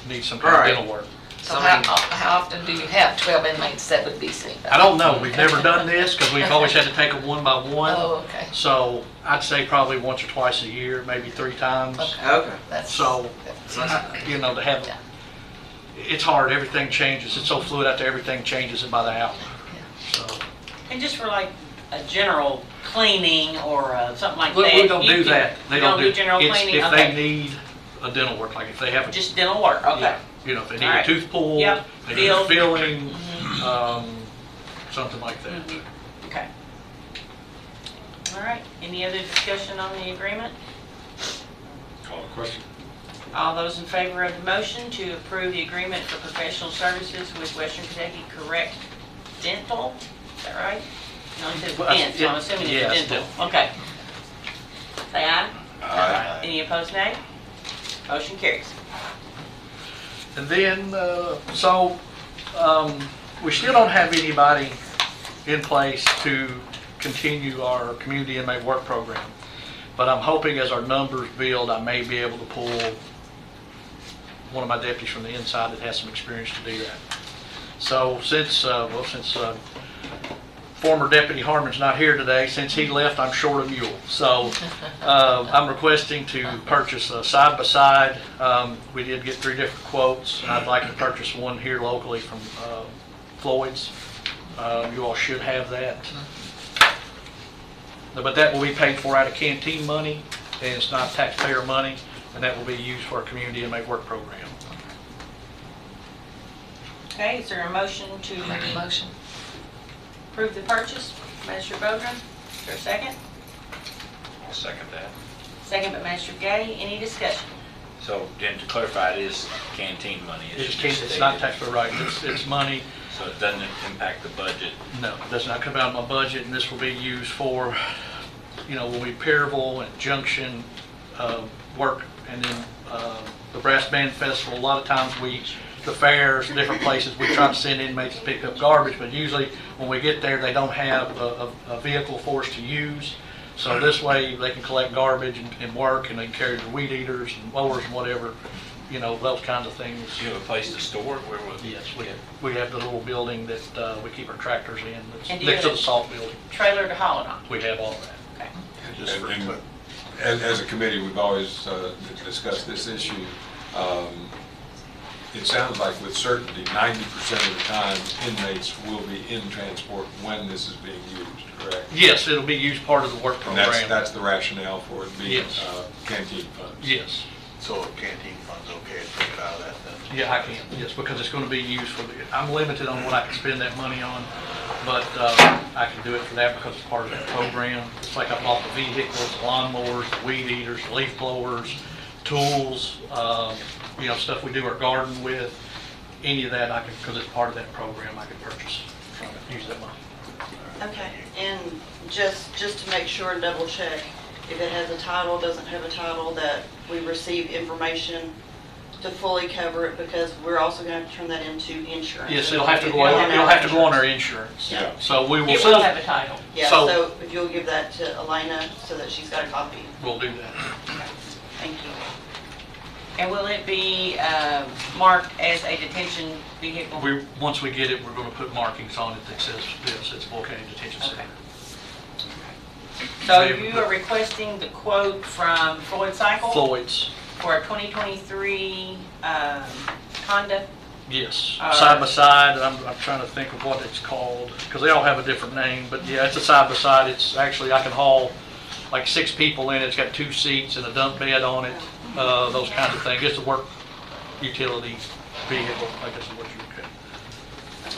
need some kind of dental work. So how often do you have 12 inmates that would be seen? I don't know. We've never done this because we've always had to take them one by one. Oh, okay. So I'd say probably once or twice a year, maybe 3 times. Okay. So, to have, it's hard. Everything changes. It's so fluid out there. Everything changes by the hour. So. And just for like a general cleaning or something like that. We don't do that. They don't do general cleaning? If they need a dental work, like if they have just dental work, okay. Yeah. If they need a tooth pulled, they need Filled. filling, something like that. Okay. All right, any other discussion on the agreement? Call the question. All those in favor of the motion to approve the agreement for professional services with Western Kentucky Correct Dental, is that right? No, it says Well, dent, so I'm assuming yeah, it's it's dental. Okay. Say aye. Aye. Any opposed, nay? Motion carries. And then, we still don't have anybody in place to continue our community inmate work program. But I'm hoping as our numbers build, I may be able to pull one of my deputies from the inside that has some experience to do that. So since former Deputy Harmon's not here today, since he left, I'm short a mule. So I'm requesting to purchase a side-by-side. We did get 3 different quotes, and I'd like to purchase one here locally from Floyd's. You all should have that. But that will be paid for out of canteen money, and it's not taxpayer money, and that will be used for our community inmate work program. Okay, is there a motion to Make a motion. approve the purchase? Magistrate Bodner, is there a second? I'll second that. Second by Magistrate Gay, any discussion? So, Jen, to clarify, it is canteen money. It's not taxpayer, right, it's money. So it doesn't impact the budget. No, it does not come out of my budget, and this will be used for, when we Perryville and Junction work, and then the Brass Band Festival, a lot of times the fairs, different places, we try to send inmates to pick up garbage, but usually when we get there, they don't have a vehicle for us to use. So this way, they can collect garbage and work, and they can carry their weed eaters and mowers and whatever, those kinds of things. Do you have a place to store it? Where would Yes, we have the little building that we keep our tractors in, And that's do you next to have the a- salt building. Trailer to haul it on? We have all that. Okay. As a committee, we've always discussed this issue. It sounds like with certainty, 90% of the time, inmates will be in transport when this is being used, correct? Yes, it'll be used part of the work And program. that's the rationale for it being Yes. canteen funds. Yes. So canteen fund's okay to take it out of that then? Yeah, I can, yes, because it's going to be used for I'm limited on what I can spend that money on, but I can do it for that because it's part of that program. It's like I bought the vehicles, lawnmowers, the weed eaters, leaf blowers, tools, stuff we do our garden with. Any of that I can, because it's part of that program, I can purchase from it, use that money. Okay, and just to make sure and double check, if it has a title, doesn't have a title, that we receive information to fully cover it, because we're also going to have to turn that into insurance. Yes, it'll have to If go, you don't it'll have to go on our insurance. Yeah. So we will. It will have a title. Yeah, So- so if you'll give that to Elena so that she's got a copy. We'll do that. Thank you. And will it be marked as a detention vehicle? Once we get it, we're going to put markings on it that says this, it's Boyle County Detention Center. Okay. So you are requesting the quote from Floyd Cycle? Floyd's, For a 2023 Honda? yes, All right. side by side, I'm trying to think of what it's called, because they all have a different name, but yeah, it's a side by side, it's actually, I can haul like 6 people in it, it's got 2 seats and a dump bed on it, those kinds of things, it's a work utility vehicle, I guess is what you would call it.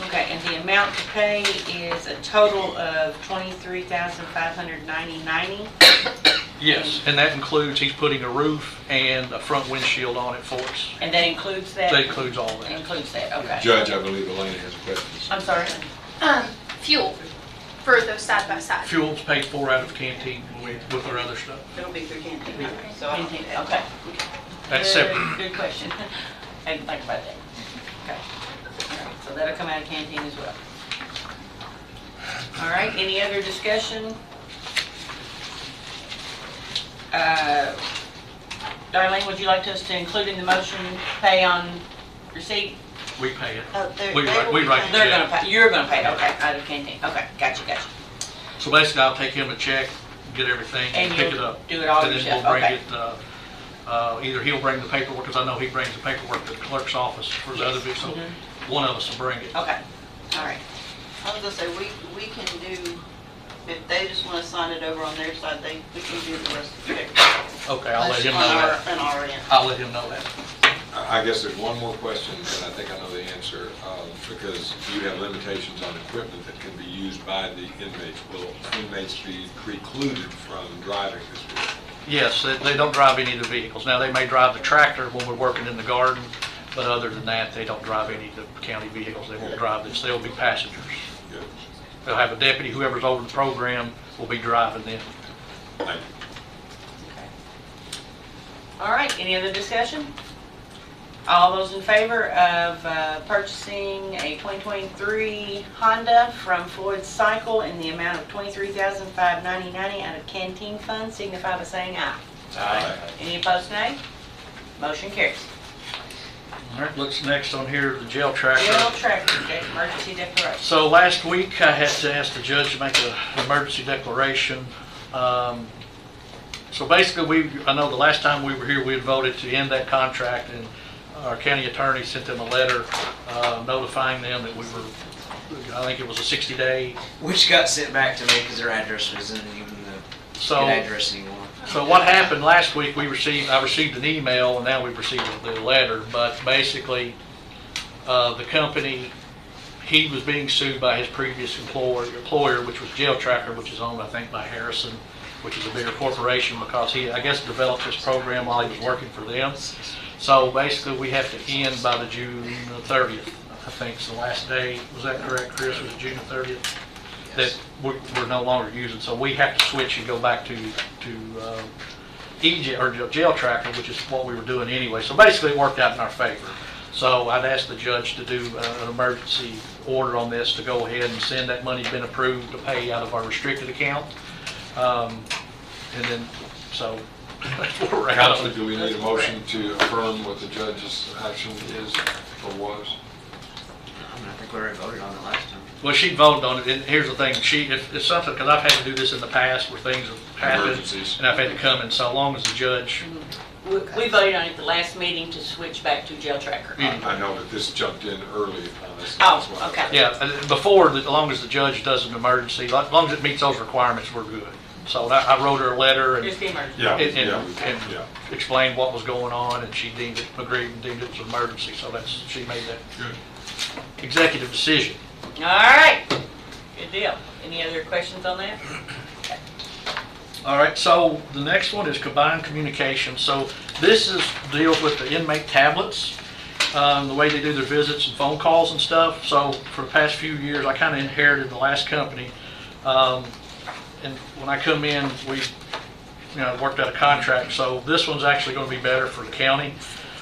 Okay, and the amount to pay is a total of $23,590.90. Yes, and that includes, he's putting a roof and a front windshield on it for us. And that includes that? That includes all that. Includes that, okay. Judge, I believe Elena has a question. I'm sorry. Fuel for those side by side. Fuel's paid for out of canteen with our other stuff. It'll be through canteen, so I don't need that. Okay. That's Good- separate. Good question. I didn't think about that. Okay. All right, so that'll come out of canteen as well. All right, any other discussion? Darlene, would you like us to include in the motion pay on receipt? We pay it. They We will write be the paying. They're gonna pay, you're gonna pay, okay, out of canteen, okay, gotcha. So basically, I'll take him a check, get everything, And and pick you'll it up. do it all And yourself, then we'll bring okay. it, either he'll bring the paperwork, because I know he brings the paperwork to the clerk's office for the other vehicle, so one of us will bring it. Okay, all right. I was gonna say, we can do, if they just wanna sign it over on their side, we can do the rest of the paperwork. Okay, I'll let him know On that. our end. I'll let him know that. I guess there's one more question, and I think I know the answer, because you have limitations on equipment that can be used by the inmates. Will inmates be precluded from driving this vehicle? Yes, they don't drive any of the vehicles. Now, they may drive the tractor when we're working in the garden, but other than that, they don't drive any of the county vehicles. They won't drive this. They'll be passengers. Good. They'll have a deputy, whoever's over the program will be driving them. Thank you. All right, any other discussion? All those in favor of purchasing a 2023 Honda from Floyd Cycle in the amount of $23,590 out of canteen fund signify by saying aye. Aye. Any opposed, nay? Motion carries. All right, looks next on here, the jail tracker. Jail tracker, emergency declaration. So last week, I had to ask the judge to make an emergency declaration. So basically, I know the last time we were here, we had voted to end that contract, and our county attorney sent them a letter notifying them that we were, I think it was a 60-day. Which got sent back to me because their address wasn't even the good address anymore. So what happened last week, I received an email, and now we've received the letter, but basically, the company, he was being sued by his previous employer, which was Jail Tracker, which is owned, I think, by Harrison, which is a bigger corporation, because he, I guess, developed this program while he was working for them. So basically, we have to end by the June 30th, I think is the last day. Was that correct, Chris? Was it June 30th? That we're no longer using. So we have to switch and go back to Jail Tracker, which is what we were doing anyway. So basically, it worked out in our favor. So I'd asked the judge to do an emergency order on this, to go ahead and send that money been approved to pay out of our restricted account. And then, so that's where we're at. Counsel, do we need a motion to affirm what the judge's action is or was? I mean, I think we already voted on it last time. Well, she voted on it, and here's the thing, it's something, because I've had to do this in the past where things have happened, Emergencies. and I've had to come in, so long as the judge. We voted on it at the last meeting to switch back to Jail Tracker. I know that this jumped in early on this. Oh, That's why. okay. Yeah, before, as long as the judge does an emergency, as long as it meets those requirements, we're good. So I wrote her a letter and Just the emergency. Yeah, and yeah. explained what was going on, and she agreed and deemed it was an emergency, so she made that Good. executive decision. All right, good deal. Any other questions on that? All right, so the next one is combined communication. So this deals with the inmate tablets, the way they do their visits and phone calls and stuff. So for the past few years, I kind of inherited the last company. And when I come in, we worked out a contract. So this one's actually going to be better for the county.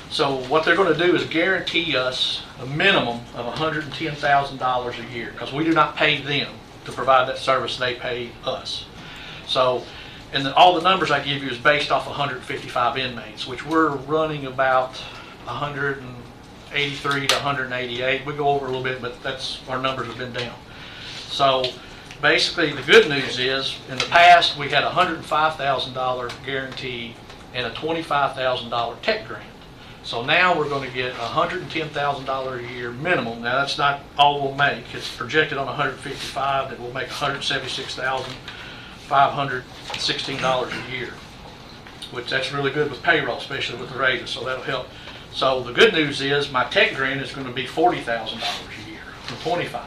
So what they're going to do is guarantee us a minimum of $110,000 a year, because we do not pay them to provide that service. They pay us. So, and all the numbers I give you is based off 155 inmates, which we're running about 183 to 188. We go over a little bit, but our numbers have been down. So basically, the good news is, in the past, we had a $105,000 guarantee and a $25,000 tech grant. So now we're going to get $110,000 a year minimum. Now, that's not all we'll make. It's projected on 155 that we'll make $176,516 a year, which that's really good with payroll, especially with the raises, so that'll help. So the good news is my tech grant is going to be $40,000 a year from 25.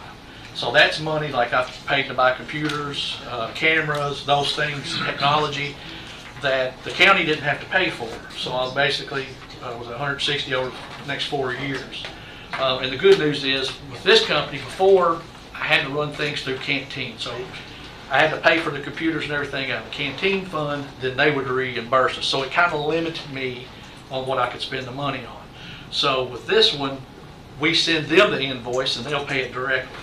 So that's money like I've paid to buy computers, cameras, those things, technology that the county didn't have to pay for. So I basically was $160 over the next 4 years. And the good news is, with this company, before I had to run things through canteen. So I had to pay for the computers and everything out of the canteen fund, then they would reimburse us. So it kind of limited me on what I could spend the money on. So with this one, we send them the invoice and they'll pay it directly.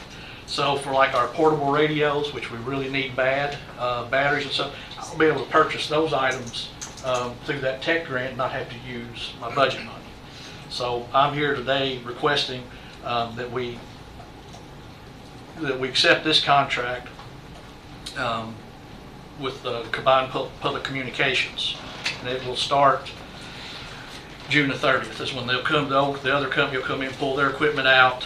So for like our portable radios, which we really need bad, batteries and stuff, I'll be able to purchase those items through that tech grant and not have to use my budget money. So I'm here today requesting that we accept this contract with Combined Public Communications. And it will start June the 30th is when they'll come, the other company will come in and pull their equipment out.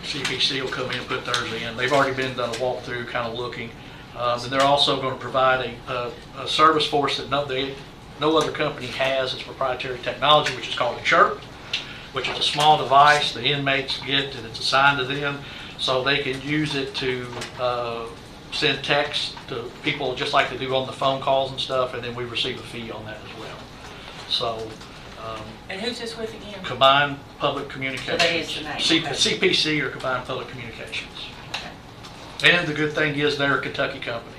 CPC will come in and put theirs in. They've already done a walkthrough, kind of looking. And they're also going to provide a service force that no other company has. It's proprietary technology, which is called a chirp, which is a small device the inmates get and it's assigned to them, so they can use it to send text to people just like they do on the phone calls and stuff, and then we receive a fee on that as well. So, And who's this with again? Combined Public Communications. So that is the name, okay. CPC or Combined Public Communications. And the good thing is they're a Kentucky company.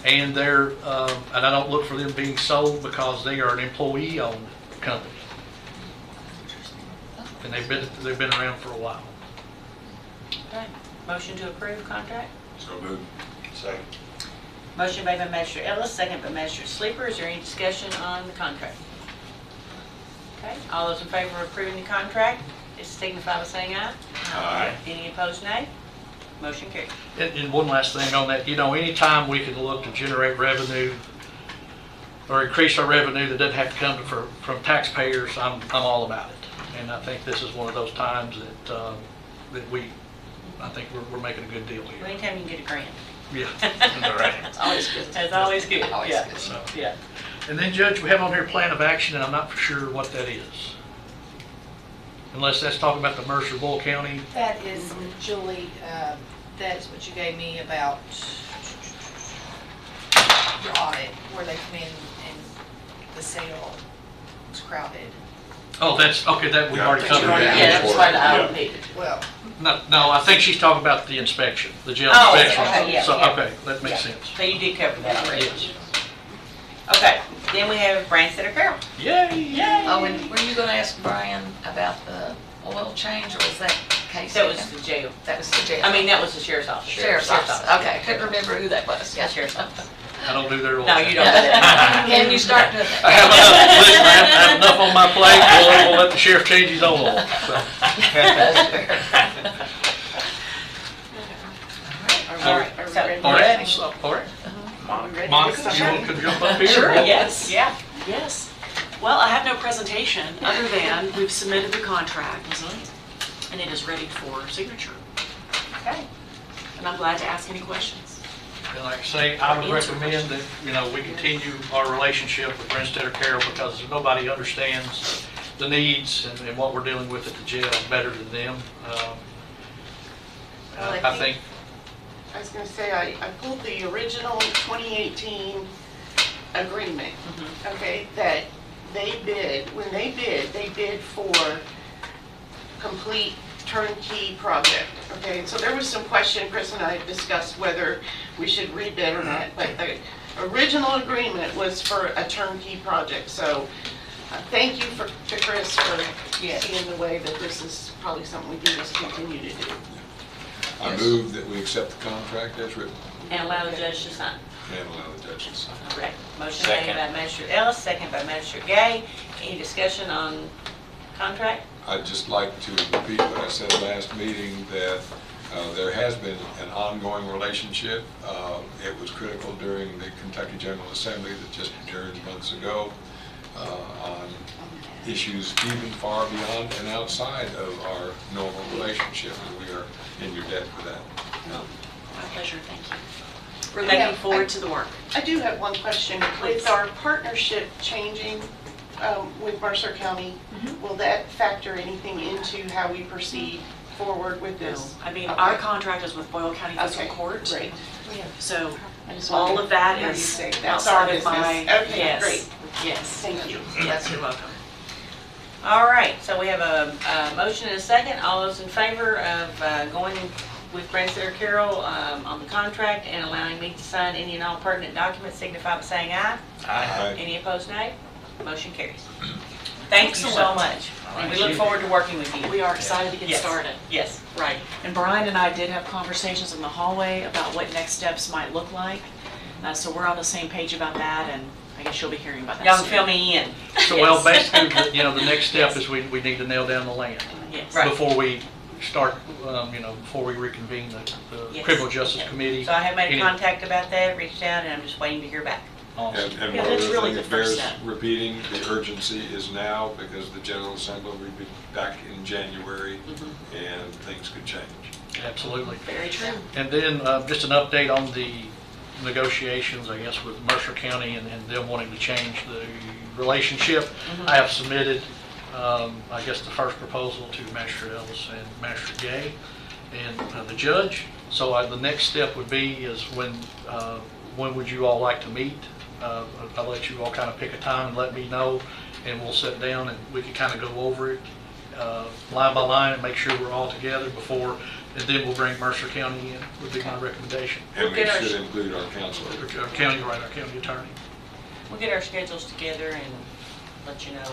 And they're, and I don't look for them being sold because they are an employee-owned company. And they've been around for a while. Okay. Motion to approve contract? So moved. Second. Motion made by Magistrate Ellis, second by Magistrate Sleeper. Is there any discussion on the contract? Okay, all those in favor of approving the contract, is signify by saying aye. Aye. Any opposed, nay? Motion carried. And one last thing on that, anytime we can look to generate revenue or increase our revenue that doesn't have to come from taxpayers, I'm all about it. And I think this is one of those times that I think we're making a good deal Well, here. anytime you can get a grant. Yeah, all right. It's always good. That's always good. Always Yeah. good. So, Yeah. and then Judge, we have on here plan of action, and I'm not for sure what that is. Unless that's talking about the Mercer Boyle County. That is, Julie, that is what you gave me about your audit, where they come in and the sale was crowded. Oh, that's, okay, that we've already Yeah, covered that. that was part of the IOP. Well, No, I think she's talking about the inspection, the jail Oh, inspection. okay, yeah, So, yeah. okay, that makes Yeah. sense. So you did cover that already? Yes. Okay, then we have Brandstetter Carroll. Yay! Oh, and were you gonna ask Brian about the oil change, or was that case? That was the jail. That was the jail. I mean, that was the sheriff's office. Sheriff's office, okay, couldn't remember who that was. Yeah, sheriff's office. I don't do their oil. No, you don't do that. Can you start doing I have that? enough, listen, I have enough on my plate, we'll let the sheriff change his own oil, so. All right, so, All right, so, all right. Monica, you want to jump up here? Sure, yes. Yeah, yes. Well, I have no presentation other than we've submitted the contract and it is ready for signature. Okay. And I'm glad to ask any questions. And like I say, I would recommend that, we continue our relationship with Brandstetter Carroll because nobody understands the needs and what we're dealing with at the jail better than them. I think, I was gonna say, I pulled the original 2018 agreement, okay, that they bid, when they bid for complete turnkey project, okay? So there was some question, Chris and I discussed whether we should rebid or not, but the original agreement was for a turnkey project. So thank you to Chris for seeing the way that this is probably something we can just continue to do. I move that we accept the contract as written And allow the judge to sign. and allow the judge to sign. Correct. Motion made Second. by Magistrate Ellis, second by Magistrate Gay. Any discussion on contract? I'd just like to repeat what I said last meeting, that there has been an ongoing relationship. It was critical during the Kentucky General Assembly that just adjourned months ago on issues even far beyond and outside of our normal relationship, and we are in your debt for that. My pleasure, thank you. We're Yeah, looking forward to the work. I do have one question. With our partnership changing with Mercer County, will that factor anything into how we proceed forward with No, this? I mean, Okay. our contract is with Boyle County Fiscal Okay, Court. great. So I just all wanted of that to hear you is say that's our outside of my, business. Okay, yes, great. yes. Thank you. Yes, you're welcome. All right, so we have a motion and a second. All those in favor of going with Brandstetter Carroll on the contract and allowing me to sign any and all pertinent documents signify by saying aye. Aye. Any opposed, nay? Motion carries. Thank you so Excellent. much. right. We look forward to working with you. We are excited to get Yes. started. Yes. Right. And Brian and I did have conversations in the hallway about what next steps might look like. So we're on the same page about that, and I guess you'll be hearing about that Y'all soon. can fill me in. so well, basically, the next step is we need to nail down the land Yes. Right. before we start, before we reconvene the Yes. Criminal Justice Committee. So I have made Any- contact about that, reached out, and I'm just waiting to hear back. Awesome. And Yeah, one that's other really thing the that first bears step. repeating, the urgency is now, because the General Assembly will be back in January, and things could change. Absolutely. Very true. And then just an update on the negotiations, I guess, with Mercer County and them wanting to change the relationship. I have submitted, I guess, the first proposal to Magistrate Ellis and Magistrate Gay and the judge. So the next step would be is when would you all like to meet? I'll let you all kind of pick a time and let me know, and we'll sit down and we can kind of go over it line by line and make sure we're all together before, and then we'll bring Mercer County in, would be my recommendation. And we should include our counselor. Our county attorney. We'll get our schedules together and let you know.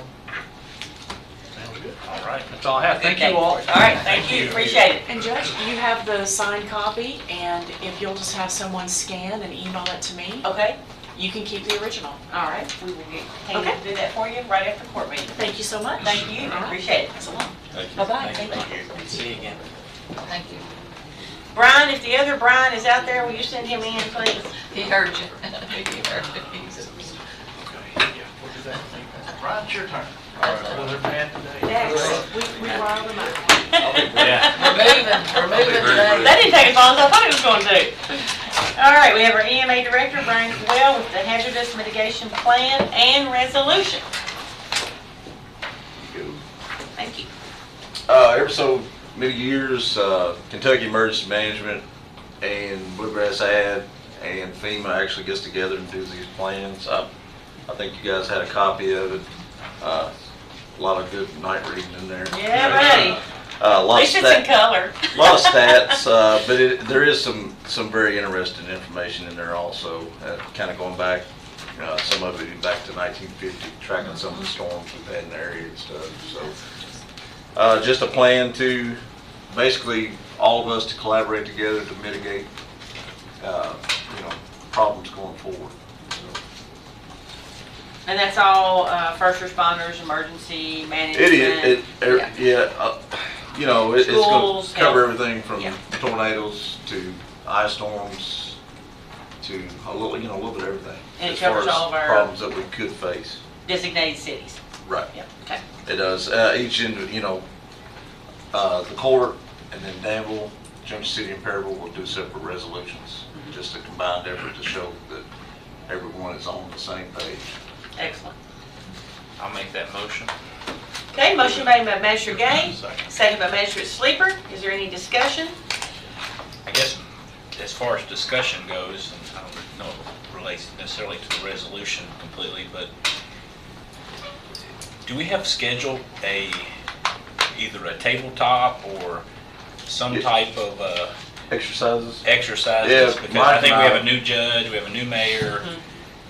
Sounds good. All right. That's all I have. Thank you all. All right, thank you, appreciate it. And Judge, you have the signed copy, and if you'll just have someone scan and email it to me, Okay, you can keep the original. all right, we will get Katie to do that for you right after court meeting. Thank you so much. Thank you, All right. appreciate it. Thanks a lot. Thank you. Bye-bye, Thank thank you. you. See you again. Thank you. Brian, if the other Brian is out there, will you send him in, please? He heard you. He heard you. He's- Brian, it's your turn. Another man today. Next. We riled them up. Yeah. We're moving today. That didn't take as long as I thought it was going to do. All right, we have our EMA director, Brian Boyle, with the hazardous mitigation plan and resolution. Thank you. Every so many years, Kentucky Emergency Management and Bluegrass Ad and FEMA actually gets together and do these plans. I think you guys had a copy of it. A lot of good night reading in there. Yeah, buddy. A At lot of least it's in color. a lot of stats, but there is some very interesting information in there also. Kind of going back, some of it back to 1950, tracking some of the storms we've had in the area and stuff. So, just a plan to basically all of us to collaborate together to mitigate, problems going forward. And that's all first responders, emergency management. It's going Schools, to cover health. everything from Yeah. tornadoes to ice storms to a little bit of everything. And it as far covers as all of our- problems that we could face. Designated cities. Right. Yep, okay. It does. The court and then Danville, Junction City and Perryville will do separate resolutions. Just a combined effort to show that everyone is on the same page. Excellent. I'll make that motion. Okay, motion made by Magistrate Gay, Second. second by Magistrate Sleeper. Is there any discussion? I guess as far as discussion goes, and I don't know if it relates necessarily to the resolution completely, but do we have scheduled either a tabletop or some type of Exercises? exercises? Yeah, Because Mike I think and we I- have a new judge, we have a new mayor.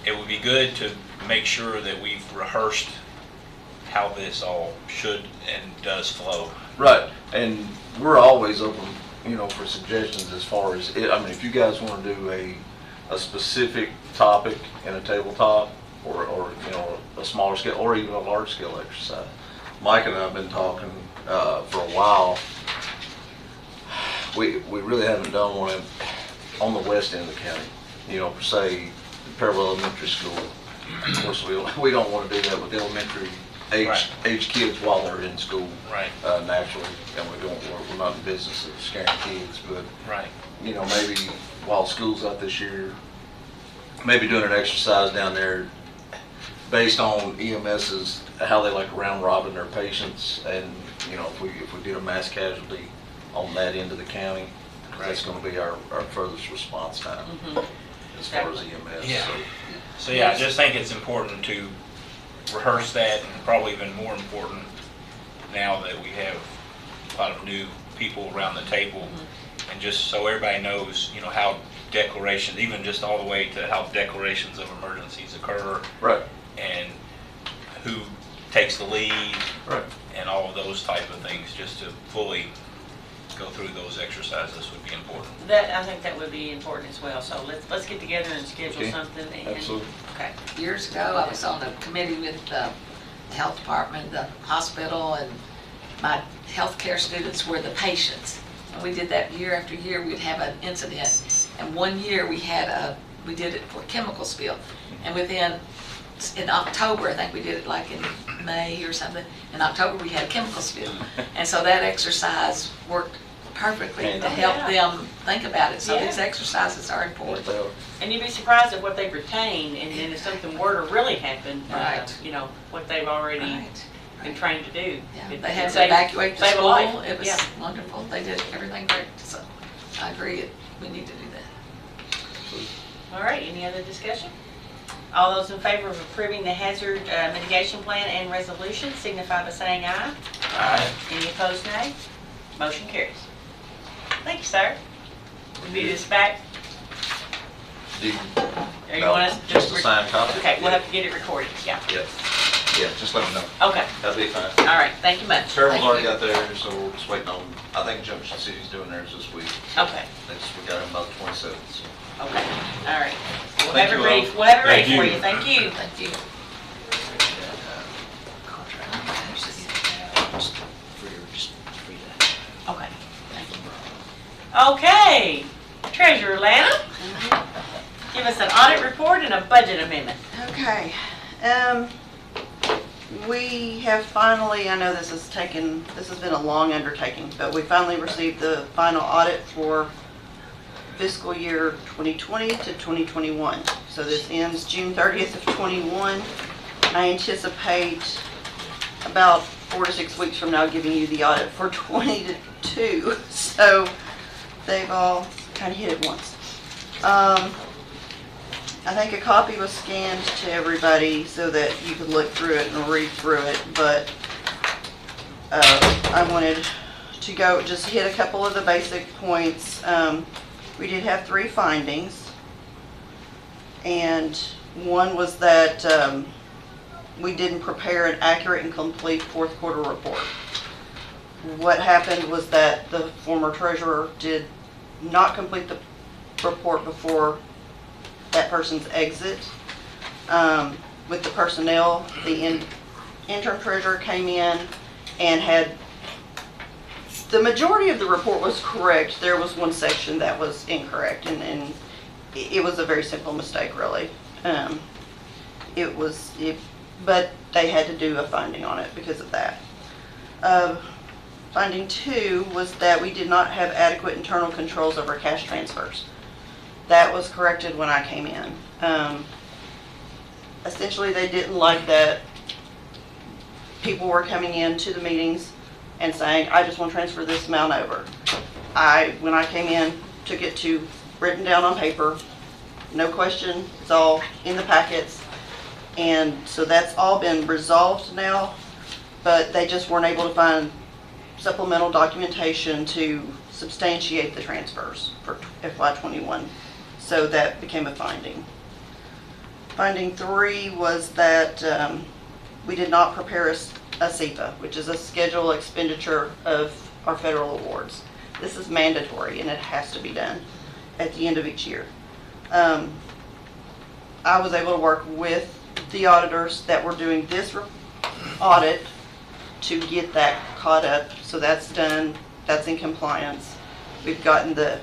It would be good to make sure that we've rehearsed how this all should and does flow. Right, and we're always open, for suggestions as far as, if you guys want to do a specific topic in a tabletop or a smaller scale or even a large scale exercise. Mike and I have been talking for a while. We really haven't done one on the west end of the county, per se, Perryville Elementary School. Of course, we don't want to do that with elementary age kids while they're in school. Right. Naturally, and we're not in business of scaring kids, but Right. maybe while school's out this year, maybe doing an exercise down there based on EMS's, how they like round robin their patients, and if we did a mass casualty on that end of the county, 'cause that's going to be our furthest response time as far as EMS. Yeah. So yeah, I just think it's important to rehearse that, and probably even more important now that we have a lot of new people around the table, and just so everybody knows, how declarations, even just all the way to how declarations of emergencies occur. Right. And who takes the lead. Right. And all of those type of things, just to fully go through those exercises would be important. I think that would be important as well. So let's get together and schedule Okay. something. Absolutely. Okay. Years ago, I was on a committee with the health department, the hospital, and my healthcare students were the patients. And we did that year after year. We'd have an incident. And one year we did it for chemical spill. And in October, I think we did it like in May or something. In October, we had a chemical spill. And so that exercise worked perfectly And- to help them think about it. So Yeah. these exercises are important. And you'd be surprised at what they've retained, and then if something were to really happen, Right. you know, what they've already Right. been trained to do. Yeah, It- they it had to saved- evacuate the saved a school. life. It was Yeah. wonderful. They did everything great. So I agree. We need to do that. All right, any other discussion? All those in favor of approving the hazard mitigation plan and resolution signify by saying aye. Aye. Any opposed, nay? Motion carries. Thank you, sir. We'll move this back. Do you, Or you want us to just a signed copy? Okay, we'll have to get it recorded, yeah. Yeah, just let them know. Okay, That'll be fine. all right, thank you much. Carroll's Thank already you. got theirs, so we're just waiting on, I think Junction City's doing theirs this week. Okay, We got them about 27th, so. okay, all right. We'll Thank have it you ready, all. we'll have it Thank ready for you. you, thank you. Thank you. Okay. Okay, Treasurer Lana, give us an audit report and a budget amendment. Okay, we have finally, I know this has been a long undertaking, but we finally received the final audit for fiscal year 2020 to 2021. So this ends June 30th of 21. I anticipate about 4 to 6 weeks from now giving you the audit for 22. So they've all kind of hit it once. I think a copy was scanned to everybody so that you could look through it and read through it, but I wanted to go just hit a couple of the basic points. We did have 3 findings, and one was that we didn't prepare an accurate and complete fourth quarter report. What happened was that the former treasurer did not complete the report before that person's exit. With the personnel, the interim treasurer came in and had, the majority of the report was correct. There was one section that was incorrect, and it was a very simple mistake, really. But they had to do a finding on it because of that. Finding 2 was that we did not have adequate internal controls over cash transfers. That was corrected when I came in. Essentially, they didn't like that people were coming into the meetings and saying, I just want to transfer this amount over. When I came in, took it to written down on paper, no question, it's all in the packets. And so that's all been resolved now, but they just weren't able to find supplemental documentation to substantiate the transfers for FY21. So that became a finding. Finding 3 was that we did not prepare a SEPA, which is a schedule expenditure of our federal awards. This is mandatory and it has to be done at the end of each year. I was able to work with the auditors that were doing this audit to get that caught up. So that's done, that's in compliance. We've gotten the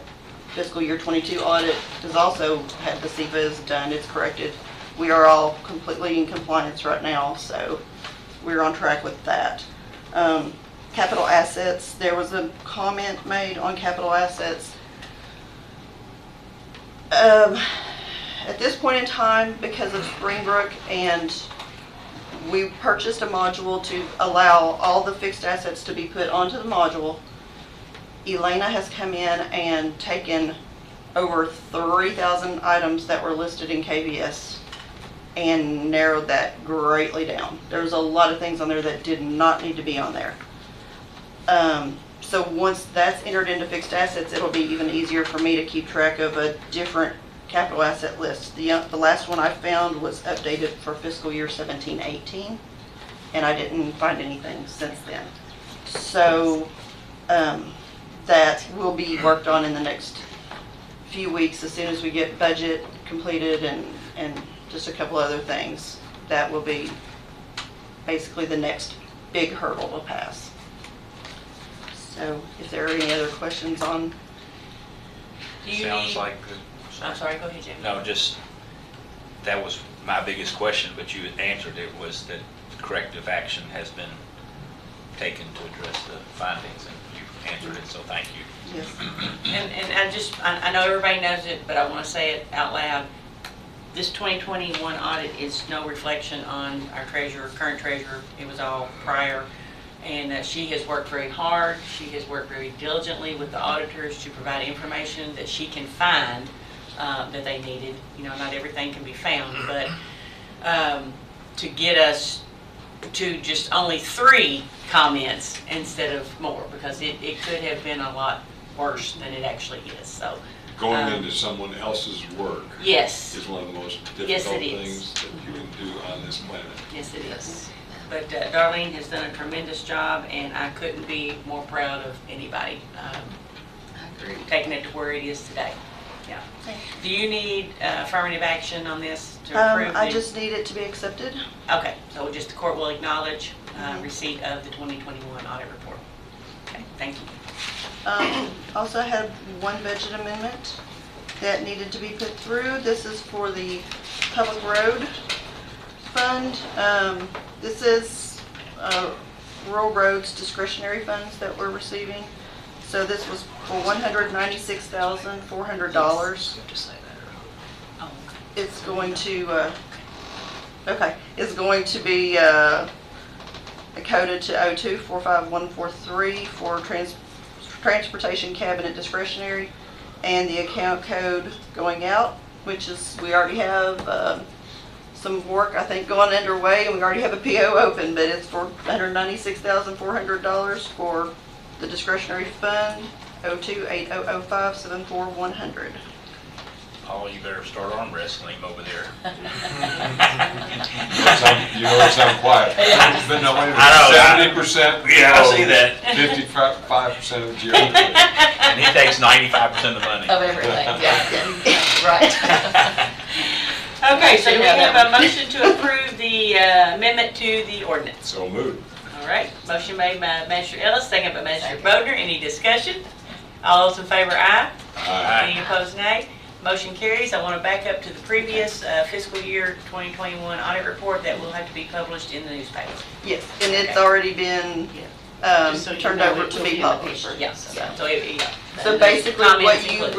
fiscal year 22 audit has also had the SEPAs done, it's corrected. We are all completely in compliance right now, so we're on track with that. Capital assets, there was a comment made on capital assets. At this point in time, because of Springbrook, and we purchased a module to allow all the fixed assets to be put onto the module, Elena has come in and taken over 3,000 items that were listed in KVS and narrowed that greatly down. There's a lot of things on there that did not need to be on there. So once that's entered into fixed assets, it'll be even easier for me to keep track of a different capital asset list. The last one I found was updated for fiscal year 17-18, and I didn't find anything since then. So that will be worked on in the next few weeks as soon as we get budget completed and just a couple other things. That will be basically the next big hurdle to pass. So if there are any other questions on... Sounds like, I'm sorry, go ahead, Jim. no, just, that was my biggest question, but you answered it, was that corrective action has been taken to address the findings, and you answered it, so thank you. Yes. And I know everybody knows it, but I want to say it out loud. This 2021 audit is no reflection on our treasurer, current treasurer. It was all prior. And she has worked very hard. She has worked very diligently with the auditors to provide information that she can find that they needed. You know, not everything can be found, but to get us to just only 3 comments instead of more, because it could have been a lot worse than it actually is. So Going into someone else's work yes, is one of the most Yes, difficult it is. things that you can do on this planet. yes it is. But Darlene has done a tremendous job, and I couldn't be more proud of anybody I agree. taking it to where it is today. Yeah. Do you need affirmative action on this to approve? I the- just need it to be accepted. Okay, so just the court will acknowledge receipt of the 2021 audit report. Okay, thank you. Also had one budget amendment that needed to be put through. This is for the public road fund. This is rural roads discretionary funds that we're receiving. So this was for $196,400. Oh, It's going to, it's going to be coded to 0245143 for transportation cabinet discretionary, and the account code going out, which is, we already have some work, I think, going underway, and we already have a PO open, but it's for $196,400 for the discretionary fund, 02800574100. Paul, you better start arm wrestling him over there. You know it sounds quiet. But no, wait a I know, minute, 70%. Yeah, I see that. 55% of geography. And he takes 95% of the money. Of everything, yeah, right. Okay, so we have a motion to approve the amendment to the ordinance. So moved. All right, motion made by Magistrate Ellis, second by Magistrate Bodner. Any discussion? All those in favor, aye. Aye. Any opposed, nay. Motion carries. I want to back up to the previous fiscal year 2021 audit report that will have to be published in the newspaper. Yes, and it's already been Just so you turned know, over it to will be be in the published. paper. Yes, Yeah. so yeah. So basically, what Comments you included.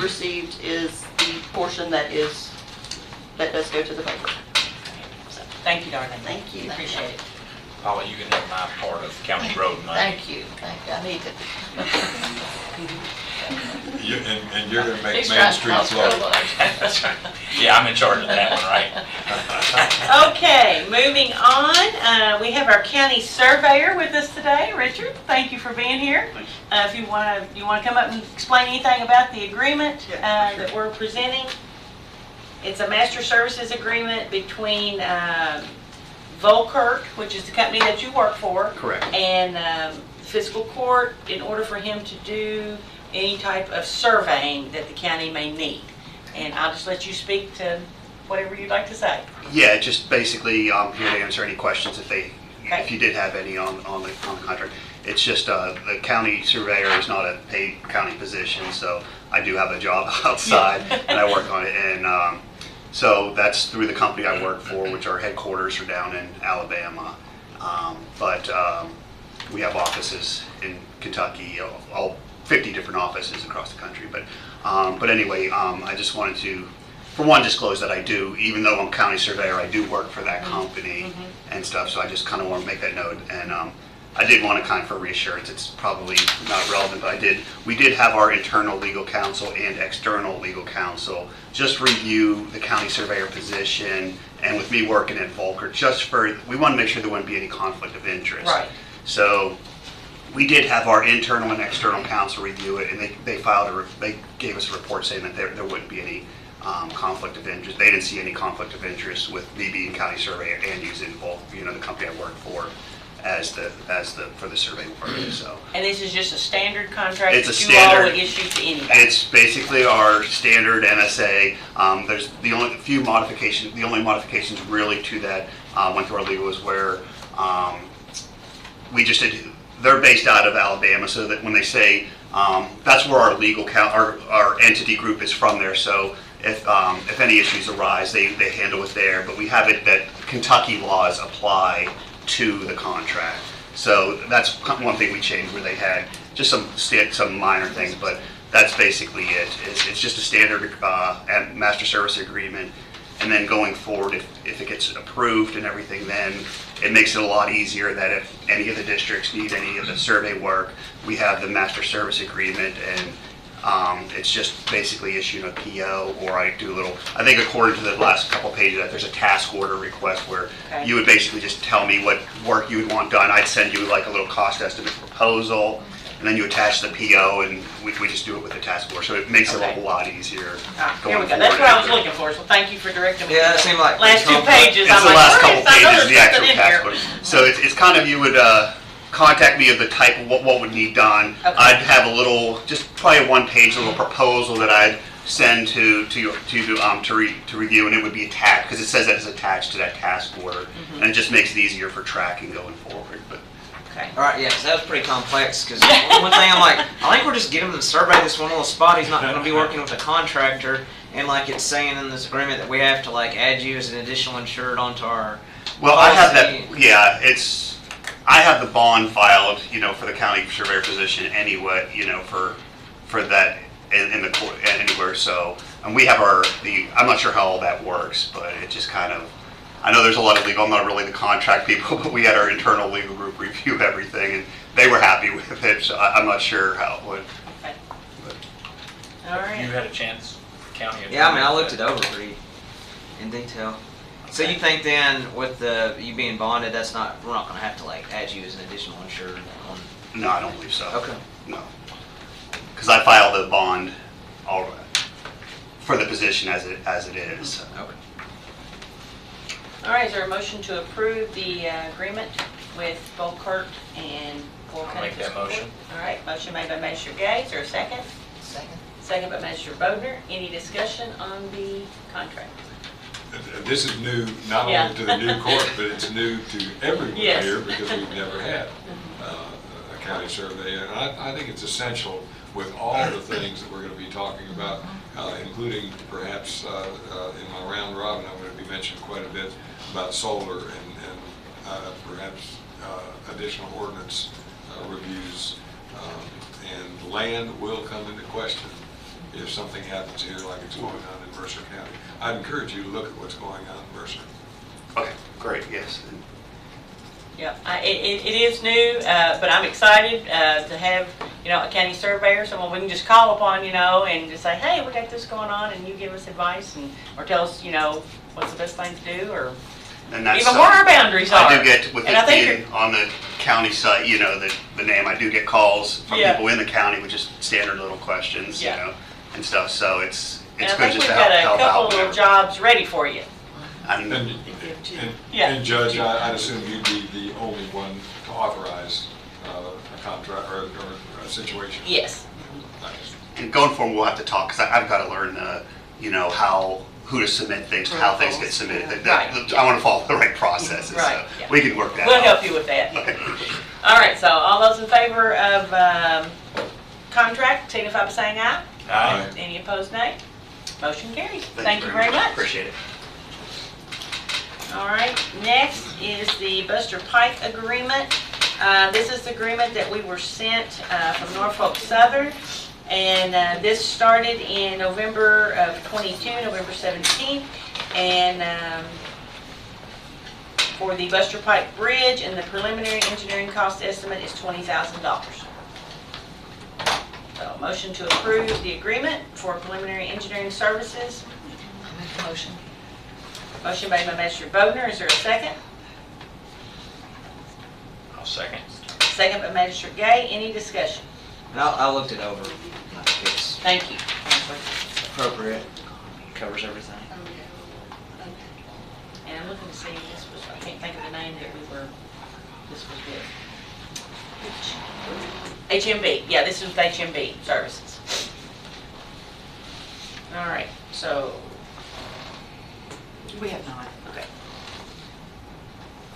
received is the portion that does go to the paper. So, thank you, darling. Thank you. Appreciate it. Paula, you can have my part of county road money. Thank you, I need it. And you're going to make He's Main trying to Street cost flow. so much. That's right. Yeah, I'm in charge of that one, right? Okay, moving on, we have our county surveyor with us today. Richard, thank you for being here. If you want to come up and explain anything about the agreement that we're presenting. It's a master services agreement between Volkirk, which is the company that you work for. Correct. And Fiscal Court, in order for him to do any type of surveying that the county may need. And I'll just let you speak to whatever you'd like to say. Yeah, just basically, I'm here to answer any questions if you did have any on the contract. It's just, the county surveyor is not a paid county position, so I do have a job outside and I work on it. And so that's through the company I work for, which our headquarters are down in Alabama. But we have offices in Kentucky, all 50 different offices across the country. But anyway, I just wanted to, for one, disclose that I do, even though I'm county surveyor, I do work for that company and stuff. So I just kind of want to make that note. And I did want to kind of, for reassurance, it's probably not relevant, but we did have our internal legal counsel and external legal counsel just review the county surveyor position, and with me working at Volker, we want to make sure there wouldn't be any conflict of interest. Right. So we did have our internal and external counsel review it, and they gave us a report saying that there wouldn't be any conflict of interest. They didn't see any conflict of interest with me being county surveyor and using the company I work for for the surveying purpose. So And this is just a standard contract It's a that you all standard- would issue to anybody? it's basically our standard MSA. There's the only modifications really to that went through our legal is where we just did. They're based out of Alabama, so that when they say that's where our legal our entity group is from there. So if any issues arise, they handle it there. But we have it that Kentucky laws apply to the contract. So that's one thing we changed, where they had just some minor things, but that's basically it. It's just a standard master service agreement. And then going forward, if it gets approved and everything, then it makes it a lot easier that if any of the districts need any of the survey work, we have the master service agreement, and it's just basically issuing a PO, or I think according to the last couple pages, that there's a task order request where you would basically just tell me what work you would want done. I'd send you like a little cost estimate proposal, and then you attach the PO, and we just do it with the task order. So it makes it a lot easier. Here we go. That's what I was looking for, so thank you for directing me. Yeah, it seemed like last 2 pages. It's I'm the like, last couple I know pages, there's the actual something in task here. order. So it's kind of, you would contact me of the type of what would need done. Okay. I'd have a little, just probably a 1-page little proposal that I'd send to review, and it would be attached, because it says that it's attached to that task order, and it just makes it easier for tracking going forward. But All right, yeah, so that was pretty complex, because one thing I'm like, I think we're just getting him to survey this one little spot. He's not going to be working with a contractor, and like it's saying in this agreement that we have to like add you as an additional insured onto our well, policy. I have that. Yeah, I have the bond filed, for the county surveyor position anyway, for that in the court anywhere. So, and we have I'm not sure how all that works, but it just kind of. I know there's a lot of legal, I'm not really the contract people, but we had our internal legal group review everything, and they were happy with it, so I'm not sure how it would. Okay. All right. You had a chance, county attorney? Yeah, I mean, I looked it over pretty in detail. So you think then, with you being bonded, we're not going to have to like add you as an additional insured on? No, I don't believe so. Okay. No. Because I filed the bond for the position as it is. Okay. All right, is there a motion to approve the agreement with both Clerk and Boyle I'll County make that Fiscal Court? motion. All right, motion made by Magistrate Gay, is there a second? Second. Second by Magistrate Bodner. Any discussion on the contract? This is new, not Yeah. only to the new court, but it's new to everyone Yes. here, because we've never had a county survey. And I think it's essential with all the things that we're going to be talking about, including perhaps in my round robin, I'm going to be mentioning quite a bit about solar and perhaps additional ordinance reviews. And land will come into question if something happens here like it's going on in Mercer County. I'd encourage you to look at what's going on in Mercer. Okay, great, yes. Yeah, it is new, but I'm excited to have, a county surveyor, someone we can just call upon, and just say, hey, we got this going on, and you give us advice, or tell us, what's the best thing to do, or And that's, even where our boundaries are. I do get, with And I it think being on the county site, the name, I do get calls from Yeah. people in the county with just standard little questions, Yeah. And stuff, so it's And I good think just we've to got a help out couple whenever. of jobs ready for you. Yeah. And Judge, I'd assume you'd be the only one to authorize a contract or a situation. Yes. And going forward, we'll have to talk, because I've got to learn, who to submit things, how things get submitted. Right. I want to follow the right processes, Right, so yeah. we can work that out. We'll help you with that. All right, so all those in favor of contract, signify by saying aye. Aye. Any opposed, nay? Motion carries. Thank you very much. Appreciate it. All right, next is the Buster Pike agreement. This is the agreement that we were sent from Norfolk Southern, and this started in November of 22, November 17th, and for the Buster Pike Bridge, and the preliminary engineering cost estimate is $20,000. So, motion to approve the agreement for preliminary engineering services. I make a motion. Motion made by Magistrate Bodner. Is there a second? I'll second. Second by Magistrate Gay. Any discussion? I looked it over. I think it's Thank you. appropriate, covers everything. And I'm looking to see, this was, I can't think of the name that this was with. HMB. Yeah, this is with HMB Services. All right, so, We have not. okay.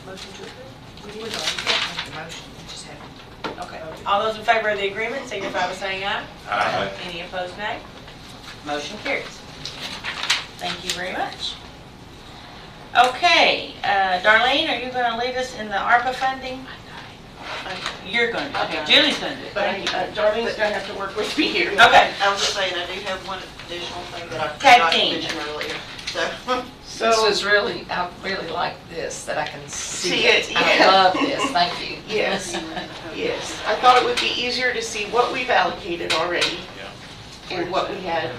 Motion to approve? We did make the motion, we just haven't. Okay. All those in favor of the agreement signify by saying aye. Aye. Any opposed, nay? Motion carries. Thank you very much. Okay, Darlene, are you going to lead us in the ARPA funding? You're going to, okay, Julie's going to do it. But Darlene's gonna have to work with me here. Okay. I was just saying, I do have one additional thing that I Tag forgot to team. mention earlier, so. This is really, I really like this, that I can see See it. it, I yeah. love this, thank you. Yes, yes. I thought it would be easier to see what we've allocated already and what we had,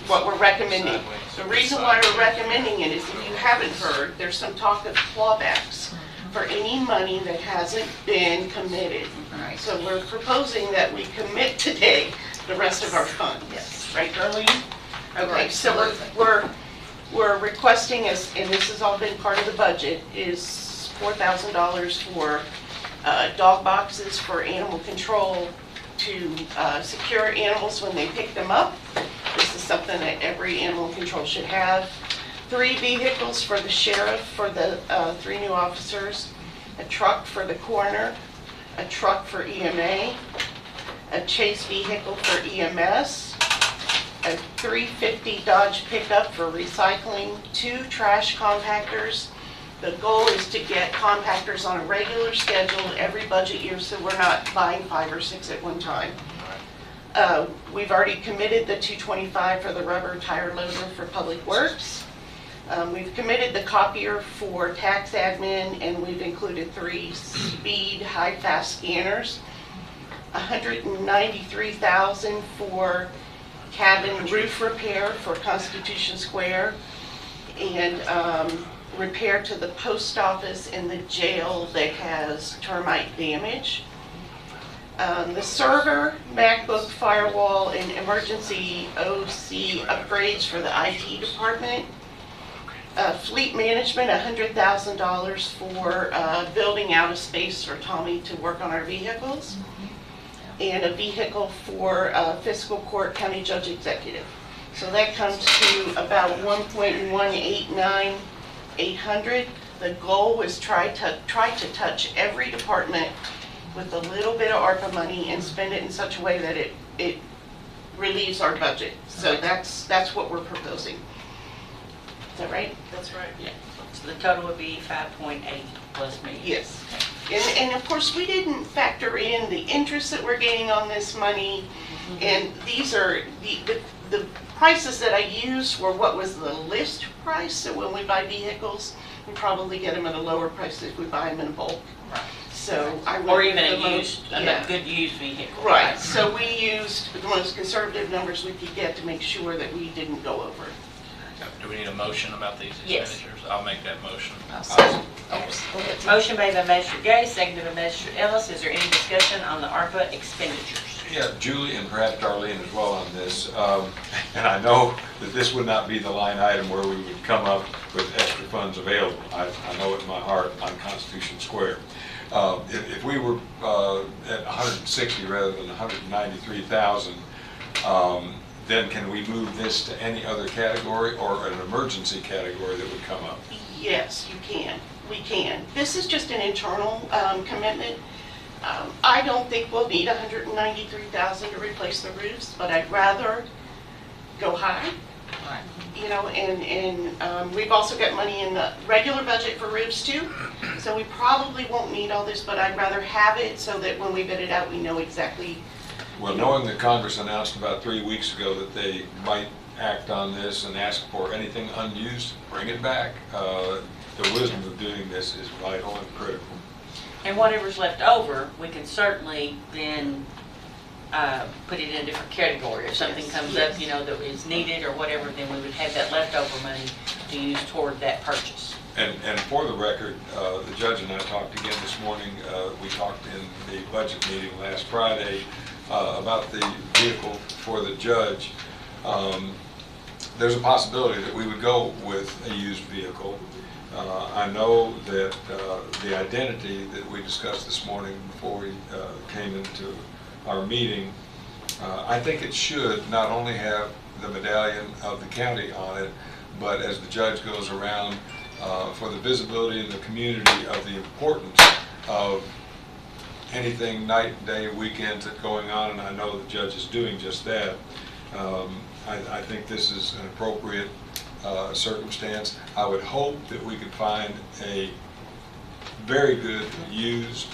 what we're recommending. The reason why we're recommending it is if you haven't heard, there's some talk of clawbacks for any money that hasn't been committed. Right. So we're proposing that we commit today the rest of our funds. Yes. Right, Darlene? Okay, so we're requesting, and this has all been part of the budget, is $4,000 for dog boxes for animal control to secure animals when they pick them up. This is something that every animal control should have. 3 vehicles for the sheriff for the 3 new officers, a truck for the coroner, a truck for EMA, a chase vehicle for EMS, a 350 Dodge pickup for recycling, 2 trash compactors. The goal is to get compactors on a regular schedule every budget year, so we're not buying 5 or 6 at one time. We've already committed the $225 for the rubber tire loader for Public Works. We've committed the copier for tax admin, and we've included 3 speed high-fast scanners. $193,000 for cabin roof repair for Constitution Square, and repair to the post office and the jail that has termite damage. The server, MacBook, firewall, and emergency OC upgrades for the IT department. Fleet management, $100,000 for building out a space for Tommy to work on our vehicles. And a vehicle for fiscal court county judge executive. So that comes to about $1.189800. The goal was try to touch every department with a little bit of ARPA money and spend it in such a way that it relieves our budget. So that's what we're proposing. Is that right? That's right. Yeah. So the total would be 5.8 plus me. Yes. And of course, we didn't factor in the interest that we're getting on this money. And these are, the prices that I used were what was the list price. So when we buy vehicles, we probably get them at a lower price if we buy them in bulk. Right. So I Or went even with a the used, most, yeah. a good used vehicle. Right, so we used the most conservative numbers we could get to make sure that we didn't go over. Do we need a motion about these Yes. expenditures? I'll make that motion. Motion made by Magistrate Gay, seconded by Magistrate Ellis. Is there any discussion on the ARPA expenditures? Yeah, Julie and perhaps Darlene as well on this. And I know that this would not be the line item where we would come up with extra funds available. I know it in my heart on Constitution Square. If we were at 160 rather than 193,000, then can we move this to any other category or an emergency category that would come up? Yes, you can. We can. This is just an internal commitment. I don't think we'll need $193,000 to replace the roofs, but I'd rather go high. Right. You know, and we've also got money in the regular budget for roofs too. So we probably won't need all this, but I'd rather have it so that when we bid it out, we know exactly. Well, knowing that Congress announced about 3 weeks ago that they might act on this and ask for anything unused, bring it back. The wisdom of doing this is vital and critical. And whatever's left over, we can certainly then put it in a different category. If something comes up, you know, that is needed or whatever, then we would have that leftover money to use toward that purchase. And for the record, the judge and I talked again this morning. We talked in the budget meeting last Friday about the vehicle for the judge. There's a possibility that we would go with a used vehicle. I know that the identity that we discussed this morning before we came into our meeting, I think it should not only have the medallion of the county on it, but as the judge goes around, for the visibility in the community of the importance of anything night, day, weekends that's going on, and I know the judge is doing just that. I think this is an appropriate circumstance. I would hope that we could find a very good used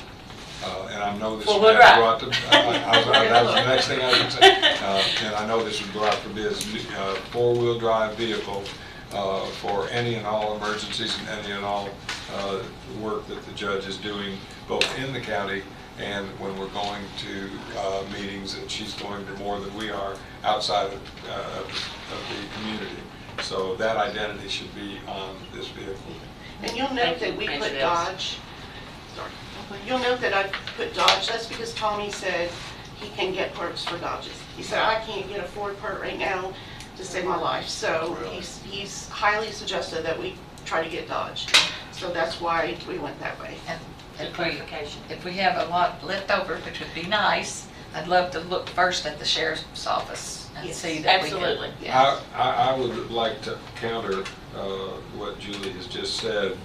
And I know this Four-wheel was drive. brought to, that was the next thing I was going to say. And I know this was brought for bids, four-wheel drive vehicle for any and all emergencies and any and all work that the judge is doing, both in the county and when we're going to meetings, and she's going to more than we are outside of the community. So that identity should be on this vehicle. And you'll note that we put Dodge. You'll note that I put Dodge. That's because Tommy said he can get perks for Dodges. He said, I can't get a Ford perk right now to save my life. So he's highly suggested that we try to get Dodge. So that's why we went that way. And if we have a lot left over, which would be nice, I'd love to look first at the sheriff's office and see that we can. Absolutely. I would like to counter what Julie has just said.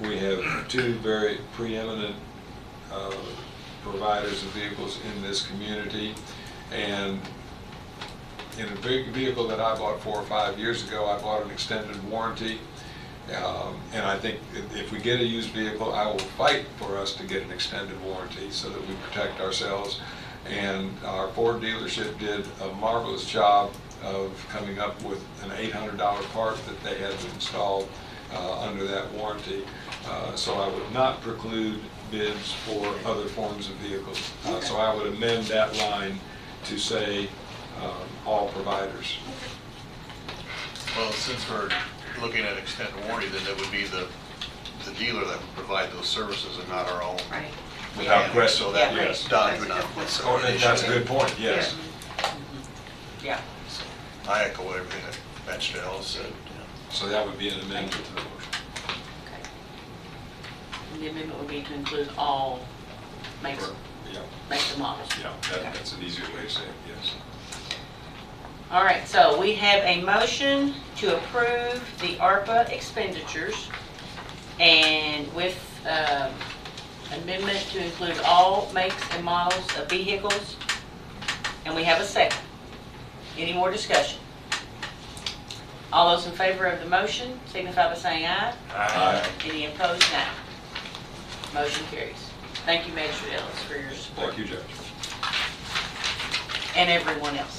We have two very preeminent providers of vehicles in this community, and in a big vehicle that I bought 4 or 5 years ago, I bought an extended warranty. And I think if we get a used vehicle, I will fight for us to get an extended warranty so that we protect ourselves. And our Ford dealership did a marvelous job of coming up with an $800 part that they had installed under that warranty. So I would not preclude bids for other forms of vehicles. So I would amend that line to say all providers. Well, since we're looking at extended warranty, then it would be the dealer that would provide those services and not our own. Right. Without question, So that, yes. Dodge would not necessarily. That's a good point, yes. Yeah. I echo everything that Magistrate Ellis said. So that would be an amendment to the motion. The amendment would be to include all makes Yeah, and models. yeah, that's an easier way to say it, yes. All right, so we have a motion to approve the ARPA expenditures and with amendment to include all makes and models of vehicles. And we have a second. Any more discussion? All those in favor of the motion signify by saying aye. Aye. Any opposed, nay. Motion carries. Thank you, Magistrate Ellis, for your support. Thank you, Judge. And everyone else.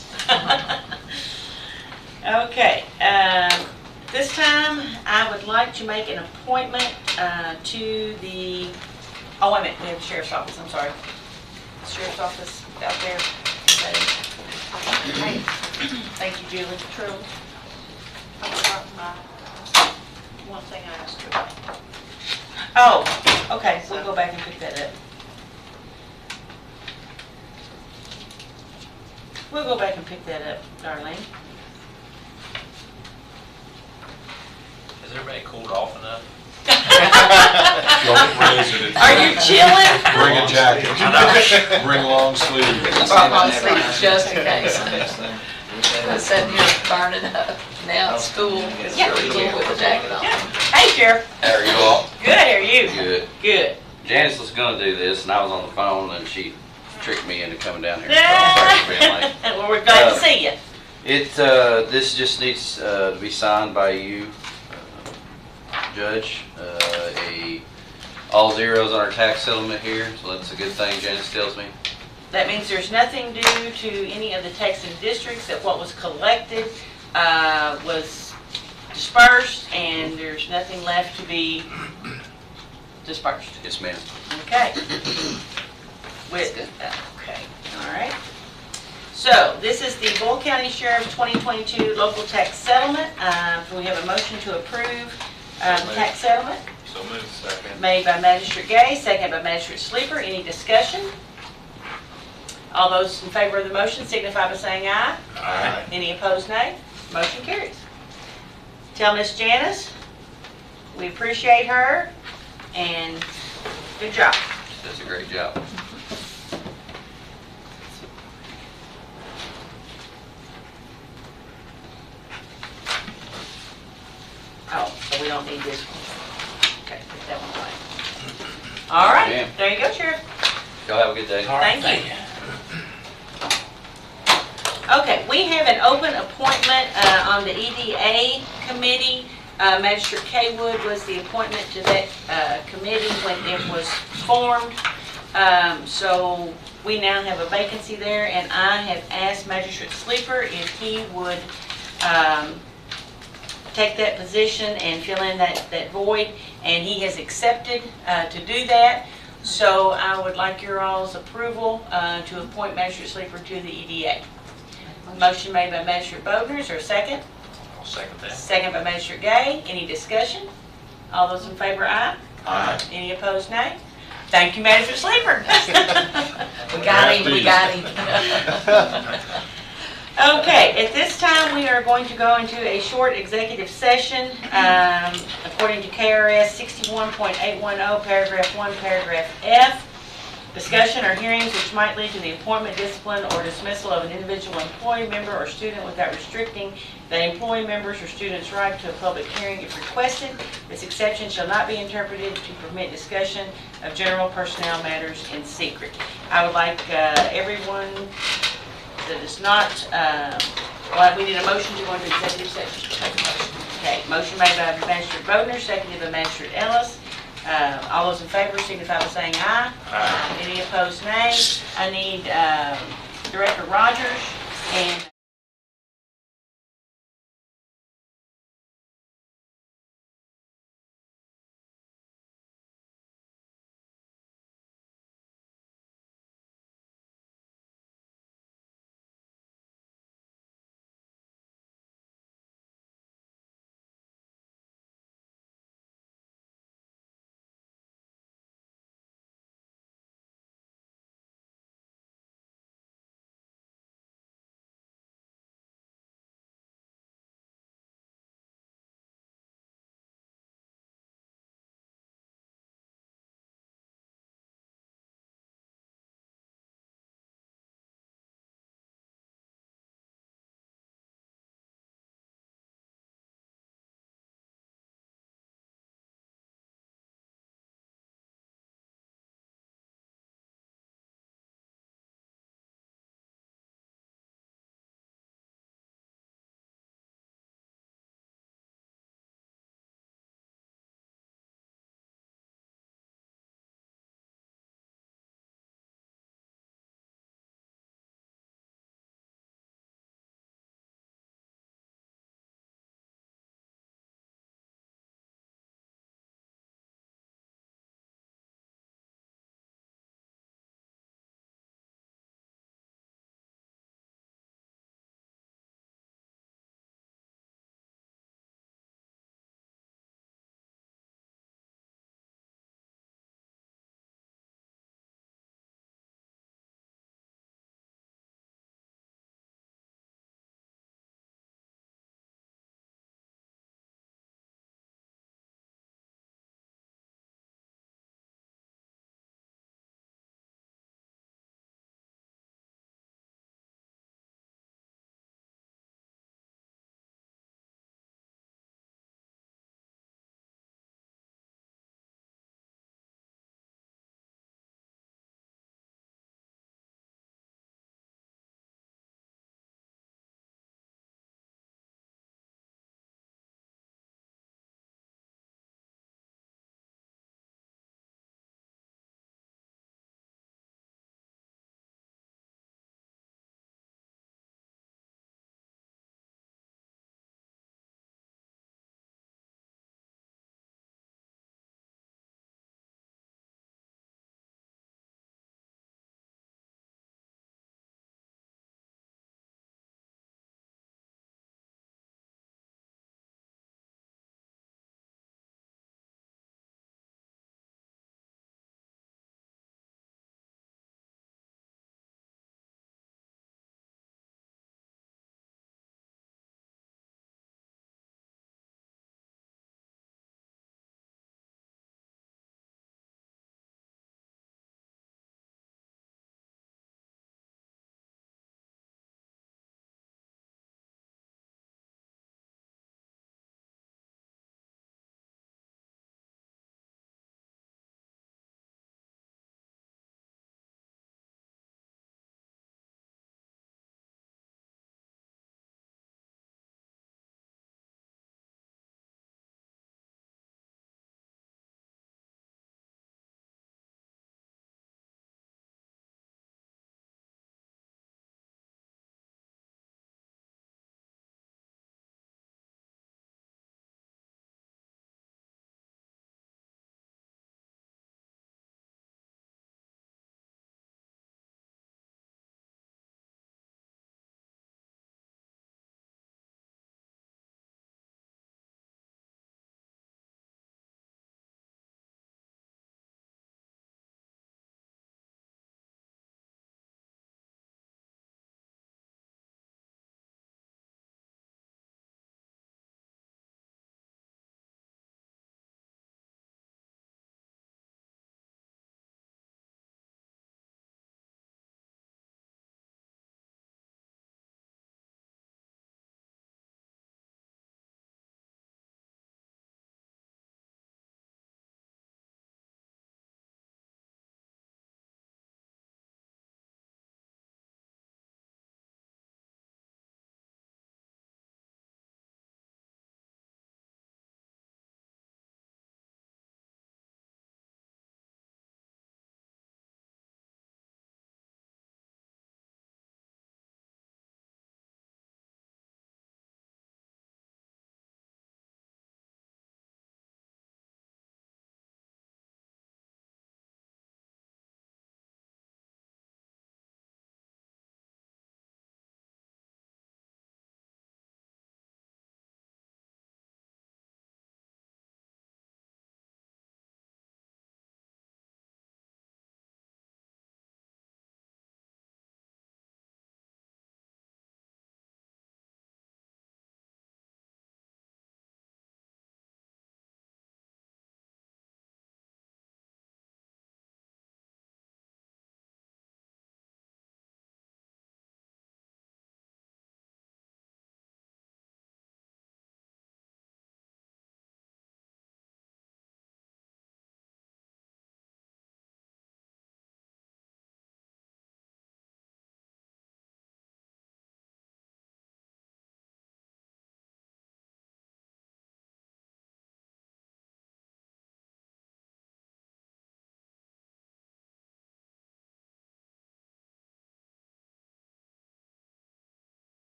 Okay, this time I would like to make an appointment to the, oh wait a minute, we have the Sheriff's Office, I'm sorry. The Sheriff's Office out there. Okay. Thank you, Julie. True. I forgot my, one thing I asked you about. Oh, okay, we'll go back and pick that up. We'll go back and pick that up, Darlene. Has everybody cooled off enough? Don't raise it. Are you chilling? Bring a jacket. Bring long sleeves. Long sleeves, just in case. I'm sitting here burning up. Now it's school, it's really cool with a jacket on. Hey, Sheriff. How are you all? Good, how are you? Good. Good. Janice was gonna do this, and I was on the phone, and she tricked me into coming down here. So I'm sorry for being late. Well, we're glad to see you. This just needs to be signed by you, Judge. All zeros on our tax settlement here, so that's a good thing, Janice tells me. That means there's nothing due to any of the taxing districts, that what was collected was dispersed, and there's nothing left to be dispersed. Yes, ma'am. Okay. Okay, all right. So this is the Boyle County Sheriff's 2022 local tax settlement. So we have a motion to approve tax settlement. So moved. Second. Made by Magistrate Gay, second by Magistrate Sleeper. Any discussion? All those in favor of the motion signify by saying aye. Aye. Any opposed, nay. Motion carries. Tell Miss Janice we appreciate her and good job. She does a great job. Oh, so we don't need this one. Okay, put that one away. All right, Ma'am. there you go, Sheriff. Y'all have a good day. Thank you. Okay, we have an open appointment on the EDA committee. Magistrate Kaywood was the appointment to that committee when it was formed. So we now have a vacancy there, and I have asked Magistrate Sleeper if he would take that position and fill in that void, and he has accepted to do that. So I would like your all's approval to appoint Magistrate Sleeper to the EDA. Motion made by Magistrate Bodner, is there a second? I'll second that. Second by Magistrate Gay. Any discussion? All those in favor, aye. Aye. Any opposed, nay? Thank you, Magistrate Sleeper. We got him, we got him. Okay, at this time, we are going to go into a short executive session, according to KRS 61.810, paragraph 1, paragraph F. Discussion or hearings which might lead to the appointment, discipline, or dismissal of an individual employee, member, or student without restricting the employee member's or student's right to a public hearing if requested. This exception shall not be interpreted to permit discussion of general personnel matters in secret. I would like everyone that is not, well, we need a motion to go into executive session. Okay, motion made by Magistrate Bodner, seconded by Magistrate Ellis. All those in favor signify by saying aye. Aye. Any opposed, nay. I need Director Rogers and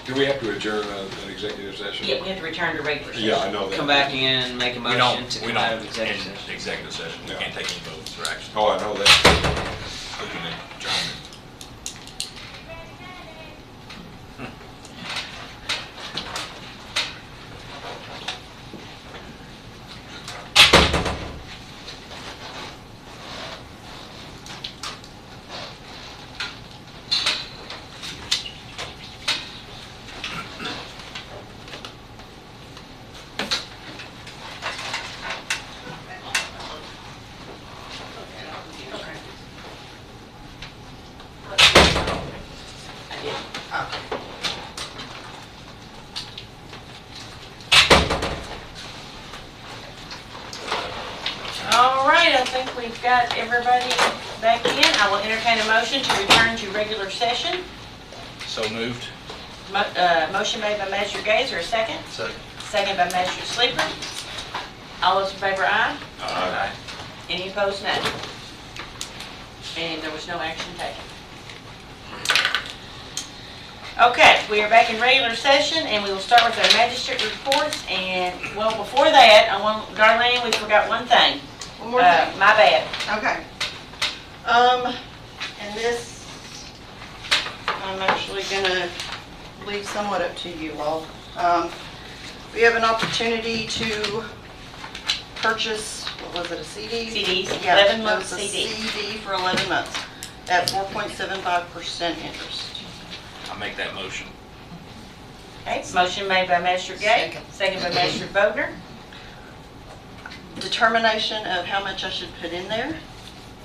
Do we have to adjourn an executive session? Yeah, we have to return to regular session. Yeah, I know that. Come back in, make a We motion don't, to we come out don't, of in executive session. executive session, we Yeah. can't take any votes or action. Oh, I know that. We can adjourn. All right, I think we've got everybody back in. I will entertain a motion to return to regular session. So moved. Motion made by Magistrate Gates, or a second? Second. Second by Magistrate Sleeper. All those in favor, aye. Aye. Any opposed, no. And there was no action taken. Okay, we are back in regular session, and we will start with our magistrate reports. And, well, before that, Darlene, we forgot one thing. One more thing. My bad. Okay. And this, I'm actually gonna leave somewhat up to you all. We have an opportunity to purchase, what was it, a CD? CDs, Yeah, 11-month it was a CD. CD for 11 months at 4.75% interest. I'll make that motion. Okay, motion made by Magistrate Gay, second by Magistrate Bodner. Determination of how much I should put in there.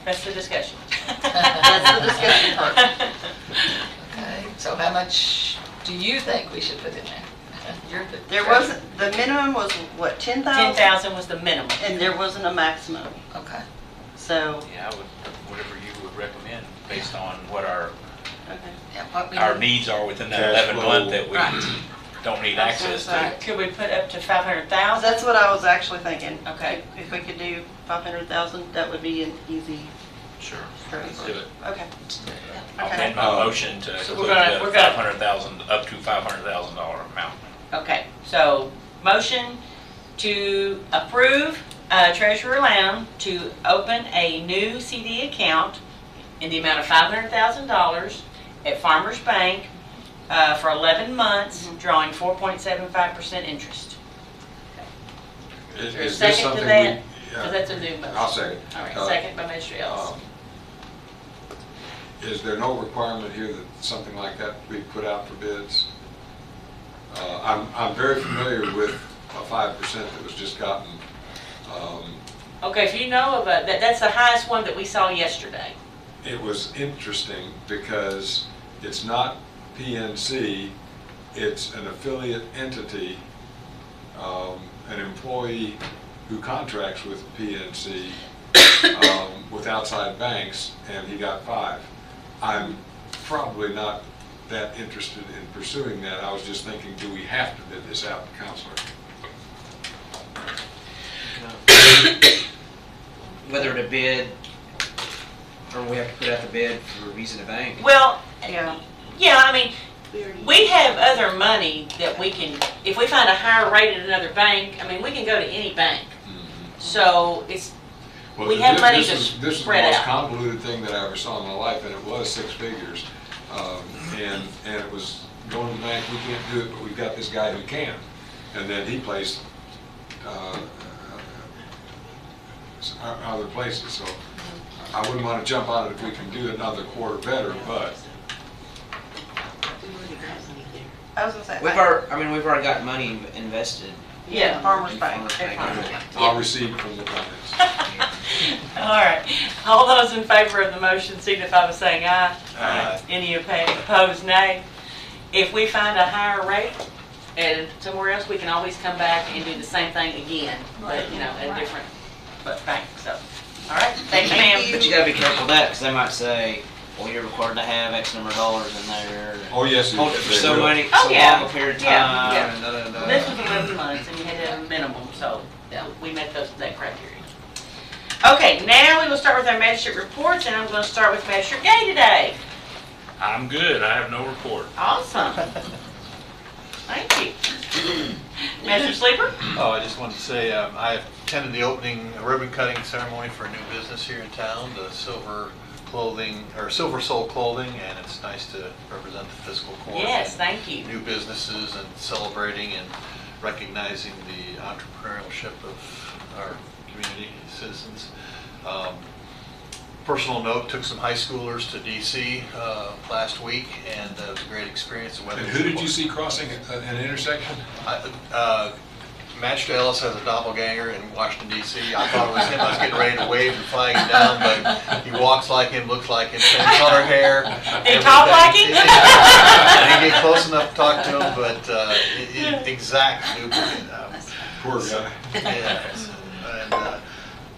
That's the discussion. That's the discussion part. Okay, so how much do you think we should put in there? There wasn't, the minimum was what, 10,000? 10,000 was the minimum. And there wasn't a maximum. Okay. So, Yeah, I would, whatever you would recommend, based on what our Yeah, what we our need. needs are within that Cash 11 flow. month that we Right. don't need access to. Could we put up to 500,000? that's what I was actually thinking. Okay. If we could do 500,000, that would be an easy. Sure, Sure. let's do it. Okay. I'll Okay. amend my motion to So include we're the gonna- 500,000, up to $500,000 amount. Okay, so motion to approve Treasurer Lamb to open a new CD account in the amount of $500,000 at Farmers Bank for 11 months, drawing 4.75% interest. Is there a this second to something that? we? Because that's a new motion. I'll second. All right, second by Magistrate Ellis. Is there no requirement here that something like that be put out for bids? I'm very familiar with a 5% that was just gotten. Okay, if you know of that's the highest one that we saw yesterday. It was interesting because it's not PNC, it's an affiliate entity, an employee who contracts with PNC with outside banks, and he got 5. I'm probably not that interested in pursuing that. I was just thinking, do we have to bid this out to Counselor? Whether to bid, or we have to put out the bid for using a bank. Well, Yeah. yeah, I mean, we have other money that we can, if we find a higher rate at another bank, I mean, we can go to any bank. So it's, Well, we have money to this is the spread most out. convoluted thing that I ever saw in my life, and it was 6 figures. And it was going to the bank, we can't do it, but we've got this guy who can. And then he placed other places, so I wouldn't want to jump on it if we can do another quarter better, but I was gonna say. We've already got money invested. Yeah, Farmers Bank. Farmers Bank. I'll recede from the comments. all right. All those in favor of the motion signify by saying aye. Aye. Any opposed, nay. If we find a higher rate and somewhere else, we can always come back and do the same thing again, but, you know, at a different bank, so. All right, thank you, ma'am. But you gotta be careful of that, because they might say, well, you're required to have X number of dollars in there. Oh, yes, Hold it for they so will. many, Oh, so yeah. long a period of Yeah, time, yeah. and da-da-da. This was 11 months, and you had to have a minimum, so we met that criteria. Okay, now we will start with our magistrate reports, and I'm going to start with Magistrate Gay today. I'm good, I have no report. Awesome. Mr. Sleeper? Oh, I just wanted to say, I attended the opening ribbon cutting ceremony for a new business here in town, the Silver Clothing, or Silver Soul Clothing, and it's nice to represent the Fiscal Court. Yes, thank you. New businesses and celebrating and recognizing the entrepreneurship of our community citizens. Personal note, took some high schoolers to DC last week, and it was a great experience. And who did you see crossing an intersection? Magistrate Ellis has a doppelganger in Washington DC. I thought it was him. I was getting ready to wave and flag him down, but he walks like him, looks like him, same color hair. Did he talk like him? I didn't get close enough to talk to him, but exact duplicate. Poor guy. Yes. And,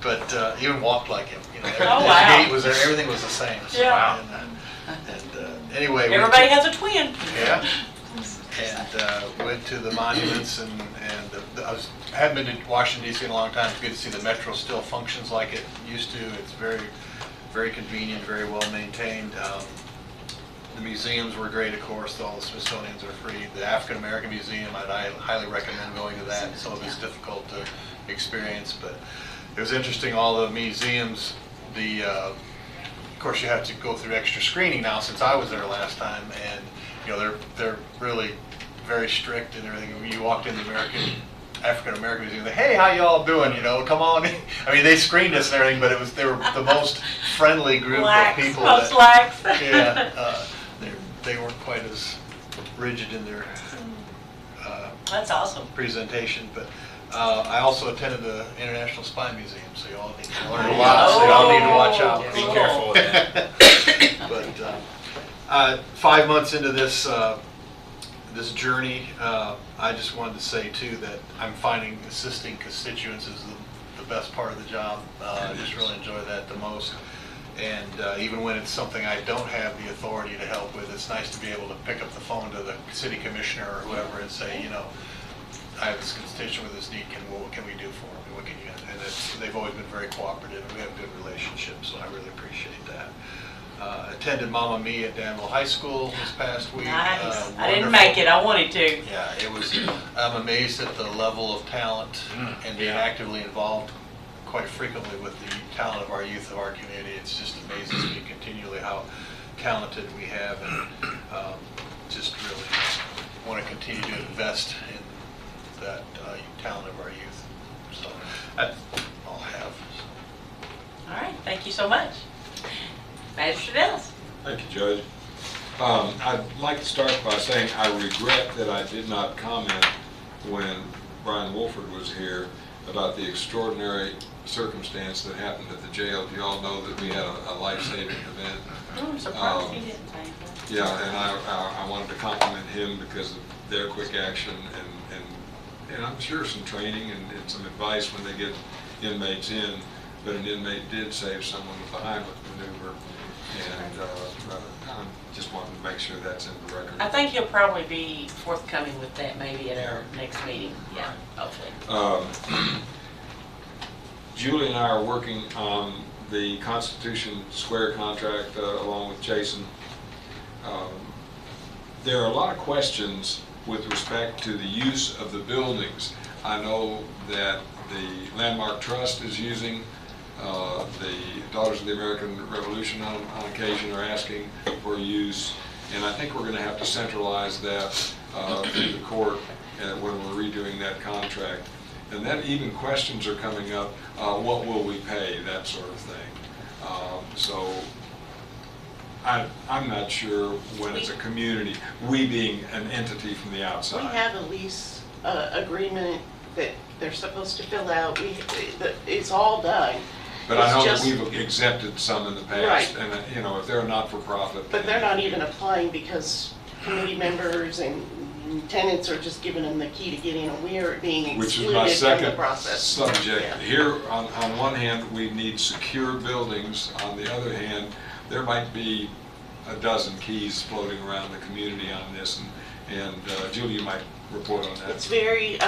but even walked like him. You know, Oh, wow. his gait was there. Everything was the same. So, Yeah. Anyway, Everybody has a twin. Yeah. And went to the monuments and I hadn't been to Washington DC in a long time. It's good to see the metro still functions like it used to. It's very, very convenient, very well maintained. The museums were great, of course. All the Smithsonian's are free. The African American Museum, I highly recommend going to that. Some of it's difficult to experience, but it was interesting. All the museums, of course, you have to go through extra screening now since I was there last time, and you know they're really very strict and everything. You walked in the African American Museum, hey, how y'all doing? You know, come on. I mean, they screened us and everything, but they were the most friendly group of people. They weren't quite as rigid in their That's awesome. presentation, but I also attended the International Spy Museum, so you all need to learn a lot, so you all need to watch out. Be careful with that. But 5 months into this this journey, I just wanted to say too that I'm finding assisting constituents is the best part of the job. I just really enjoy that the most. And even when it's something I don't have the authority to help with, it's nice to be able to pick up the phone to the city commissioner or whoever and say, you know, I have this constituent with this need, what can we do for them? What can you, and they've always been very cooperative, and we have a good relationship, so I really appreciate that. Attended Mamma Mia at Danville High School this past week. Nice. I didn't make it, I wanted to. Yeah, it was, I'm amazed at the level of talent and being actively involved quite frequently with the talent of our youth of our community. It's just amazing to me continually how talented we have, and just really want to continue to invest in that talent of our youth. So that's all I have. All right, thank you so much. Magistrate Ellis. Thank you, Judge. I'd like to start by saying I regret that I did not comment when Brian Wofford was here about the extraordinary circumstance that happened at the jail. You all know that we had a life-saving event. I'm surprised he didn't say that. Yeah, and I wanted to compliment him because of their quick action and I'm sure some training and some advice when they get inmates in, but an inmate did save someone with a Heimlich maneuver, and I just wanted to make sure that's in the record. I think he'll probably be forthcoming with that maybe at our next meeting. Yeah, hopefully. Julie and I are working on the Constitution Square contract along with Jason. There are a lot of questions with respect to the use of the buildings. I know that the Landmark Trust is using, the Daughters of the American Revolution on occasion are asking for use, and I think we're going to have to centralize that through the court when we're redoing that contract. And then even questions are coming up, what will we pay, that sort of thing. So I'm not sure when it's a community, we being an entity from the outside. We have a lease agreement that they're supposed to fill out. It's all done. But I know that we've exempted some in the past, Right. and you know, if they're not for profit. But they're not even applying because committee members and tenants are just giving them the key to get in, and we are being Which is my excluded from the second process. subject. Yeah. Here, on one hand, we need secure buildings. On the other hand, there might be a dozen keys floating around the community on this, and Julie, you might report on that. It's very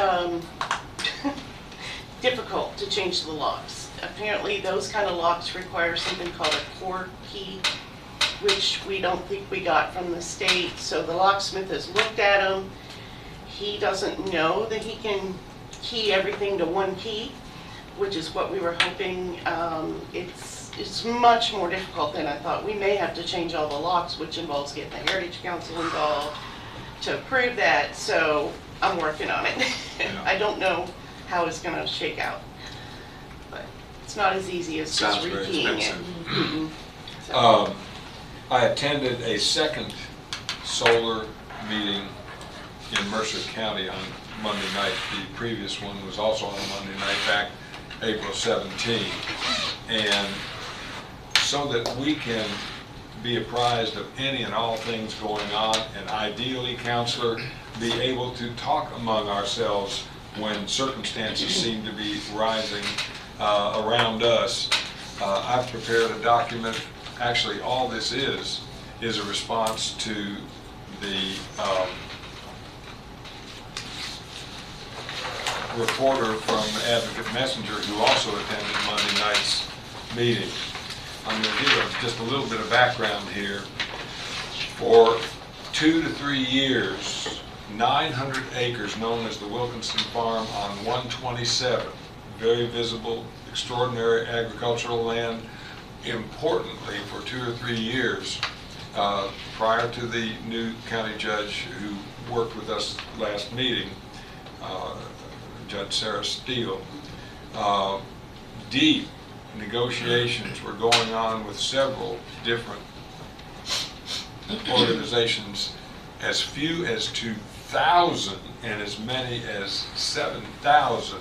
difficult to change the locks. Apparently, those kind of locks require something called a core key, which we don't think we got from the state. So the locksmith has looked at them. he doesn't know that he can key everything to one key, which is what we were hoping. It's much more difficult than I thought. We may have to change all the locks, which involves getting the Heritage Council involved to approve that, so I'm working on it. I don't know how it's gonna shake out, but it's not as easy as just Sounds very rekeying it. expensive. So, I attended a second solar meeting in Mercer County on Monday night. The previous one was also on a Monday night back April 17. And so that we can be apprised of any and all things going on, and ideally, Counselor, be able to talk among ourselves when circumstances seem to be rising around us. I've prepared a document. Actually, all this is a response to the reporter from Advocate Messenger who also attended Monday night's meeting. I'm going to give just a little bit of background here. For 2 to 3 years, 900 acres known as the Wilkinson Farm on 127, very visible, extraordinary agricultural land. Importantly, for 2 or 3 years, prior to the new county judge who worked with us last meeting, Judge Sarah Steele, deep negotiations were going on with several different organizations, as few as 2,000 and as many as 7,000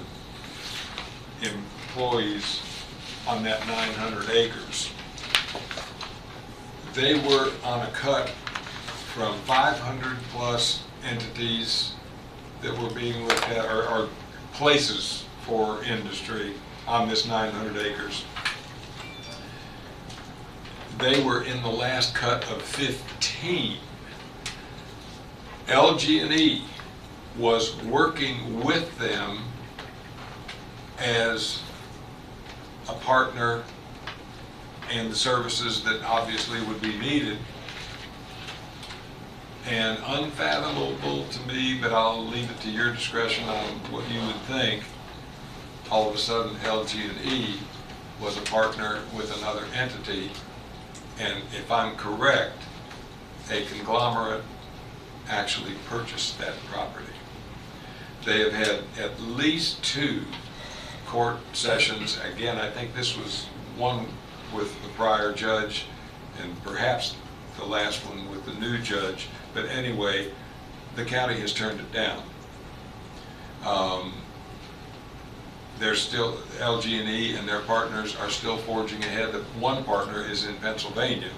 employees on that 900 acres. They were on a cut from 500 plus entities that were being looked at, or places for industry on this 900 acres. They were in the last cut of 15. LG&E was working with them as a partner and the services that obviously would be needed. And unfathomable to me, but I'll leave it to your discretion on what you would think, all of a sudden LG&E was a partner with another entity, and if I'm correct, a conglomerate actually purchased that property. They have had at least 2 court sessions. Again, I think this was one with the prior judge and perhaps the last one with the new judge, but anyway, the county has turned it down. There's still, LG&E and their partners are still forging ahead. The one partner is in Pennsylvania.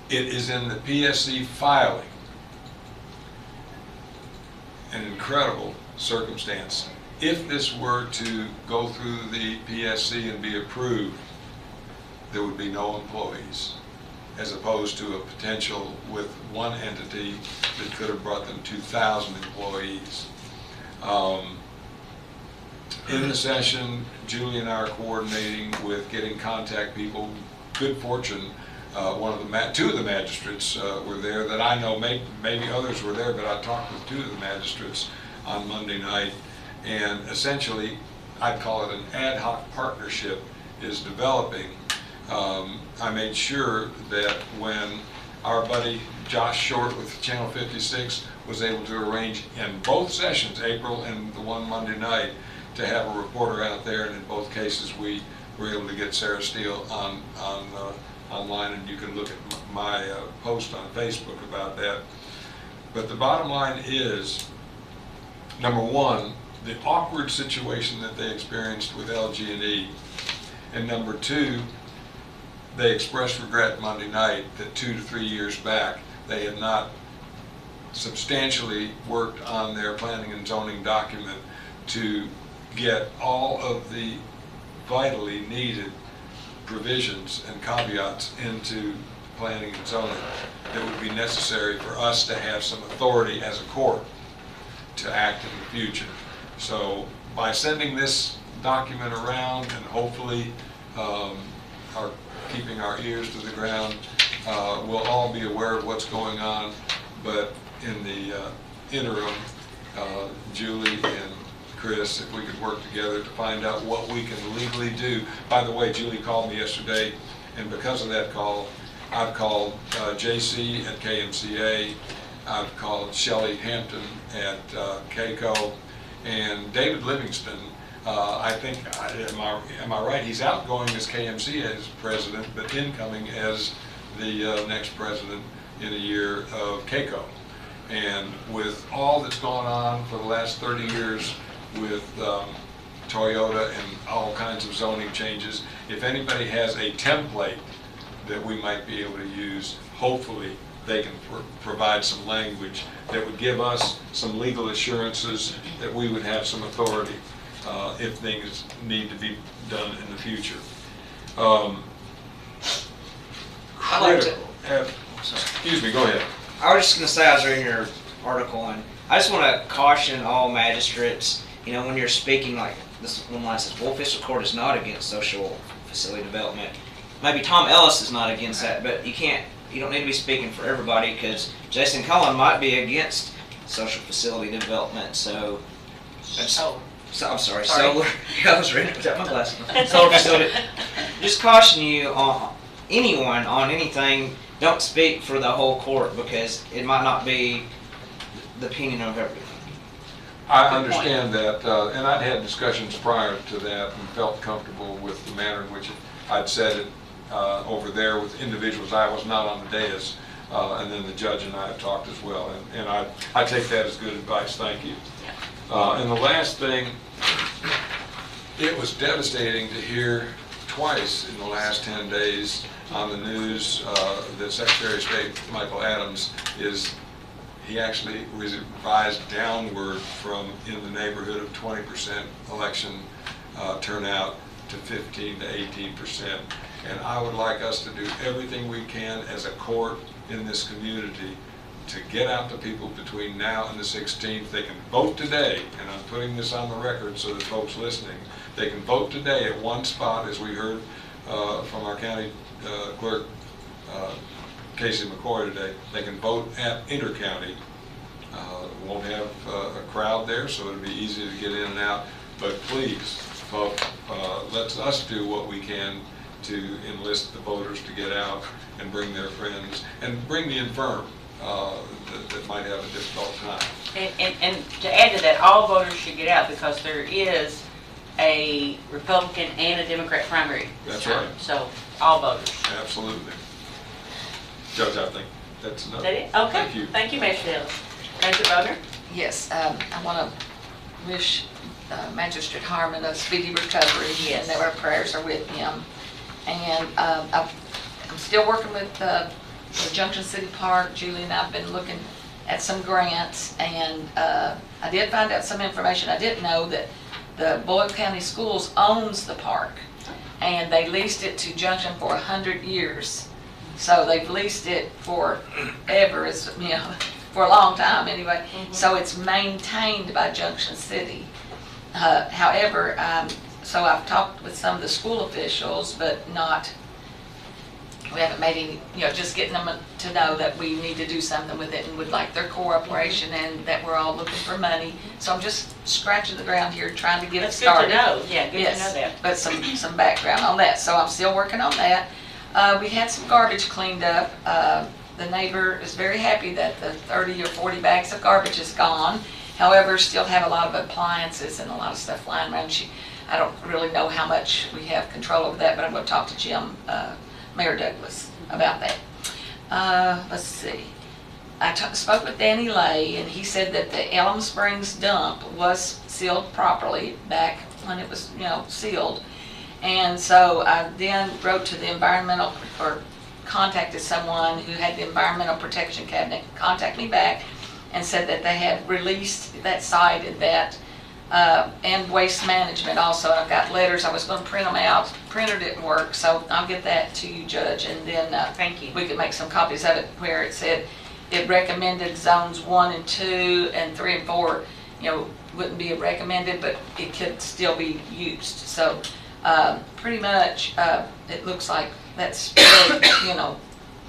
It is in the PSC filing. An incredible circumstance. If this were to go through the PSC and be approved, there would be no employees, as opposed to a potential with one entity that could have brought them 2,000 employees. In the session, Julie and I are coordinating with getting contact people. Good fortune, 2 of the magistrates were there that I know, maybe others were there, but I talked with 2 of the magistrates on Monday night, and essentially, I'd call it an ad hoc partnership is developing. I made sure that when our buddy Josh Short with Channel 56 was able to arrange in both sessions, April and the one Monday night, to have a reporter out there, and in both cases we were able to get Sarah Steele online, and you can look at my post on Facebook about that. But the bottom line is, number one, the awkward situation that they experienced with LG&E, and number 2, they expressed regret Monday night that 2 to 3 years back they had not substantially worked on their planning and zoning document to get all of the vitally needed provisions and caveats into planning and zoning that would be necessary for us to have some authority as a court to act in the future. So by sending this document around and hopefully keeping our ears to the ground, we'll all be aware of what's going on, but in the interim, Julie and Chris, if we could work together to find out what we can legally do. By the way, Julie called me yesterday, and because of that call, I've called JC at KMCA, I've called Shelley Hampton at KCO, and David Livingston. I think, am I right? He's outgoing as KMCA's president, but incoming as the next president in a year of KCO. And with all that's gone on for the last 30 years with Toyota and all kinds of zoning changes, if anybody has a template that we might be able to use, hopefully they can provide some language that would give us some legal assurances that we would have some authority if things need to be done in the future. Critical. Excuse me, go ahead. I was just going to say, I was reading your article, and I just want to caution all magistrates, you know, when you're speaking, like this one line says, well, fiscal court is not against social facility development. Maybe Tom Ellis is not against that, but you don't need to be speaking for everybody, because Jason Cullen might be against social facility development, so. I'm sorry. Solar. I was reading it without my glasses. Solar facility. Just caution you on anyone on anything. Don't speak for the whole court, because it might not be the opinion of everyone. I understand that, and I'd had discussions prior to that and felt comfortable with the manner in which I'd said it over there with individuals. I was not on the dais, and then the judge and I have talked as well, and I take that as good advice. Thank you. And the last thing, it was devastating to hear twice in the last 10 days on the news that Secretary of State Michael Adams he actually revised downward from in the neighborhood of 20% election turnout to 15 to 18%. And I would like us to do everything we can as a court in this community to get out to people between now and the 16th. They can vote today, and I'm putting this on the record so that folks listening, they can vote today at one spot, as we heard from our county clerk, Casey McCoy today. They can vote at Intercounty. Won't have a crowd there, so it'll be easy to get in and out. But please, vote. Let us do what we can to enlist the voters to get out and bring their friends and bring the infirm that might have a difficult time. And to add to that, all voters should get out, because there is a Republican and a Democrat primary. That's right. So all voters. Absolutely. Judge, I think that's enough. Is that it? Okay. Thank you. Thank you, Magistrate Ellis. Magistrate Bodner? Yes, I want to wish Magistrate Harmon a speedy recovery, and that our prayers are with him. And I'm still working with the Junction City Park. Julie and I have been looking at some grants, and I did find out some information. I didn't know that the Boyle County Schools owns the park, and they leased it to Junction for 100 years. So they've leased it forever, for a long time anyway. So it's maintained by Junction City. However, so I've talked with some of the school officials, but we haven't made any, just getting them to know that we need to do something with it and would like their cooperation, and that we're all looking for money. So I'm just scratching the ground here, trying to get it started. That's good to know. Yeah, good to know that. But some background on that. So I'm still working on that. We had some garbage cleaned up. The neighbor is very happy that the 30 or 40 bags of garbage is gone. However, still have a lot of appliances and a lot of stuff flying around. I don't really know how much we have control over that, but I'm going to talk to Jim, Mayor Douglas, about that. Let's see. I spoke with Danny Lay, and he said that the Elm Springs dump was sealed properly back when it was, sealed. And so I then wrote to the environmental, or contacted someone who had the environmental protection cabinet contact me back and said that they had released that site and that, and waste management also. I've got letters. I was going to print them out. Printer didn't work, so I'll get that to you, Judge, and then thank you. We could make some copies of it where it said it recommended zones 1 and 2 and 3 and 4, wouldn't be recommended, but it could still be used. So pretty much it looks like that's,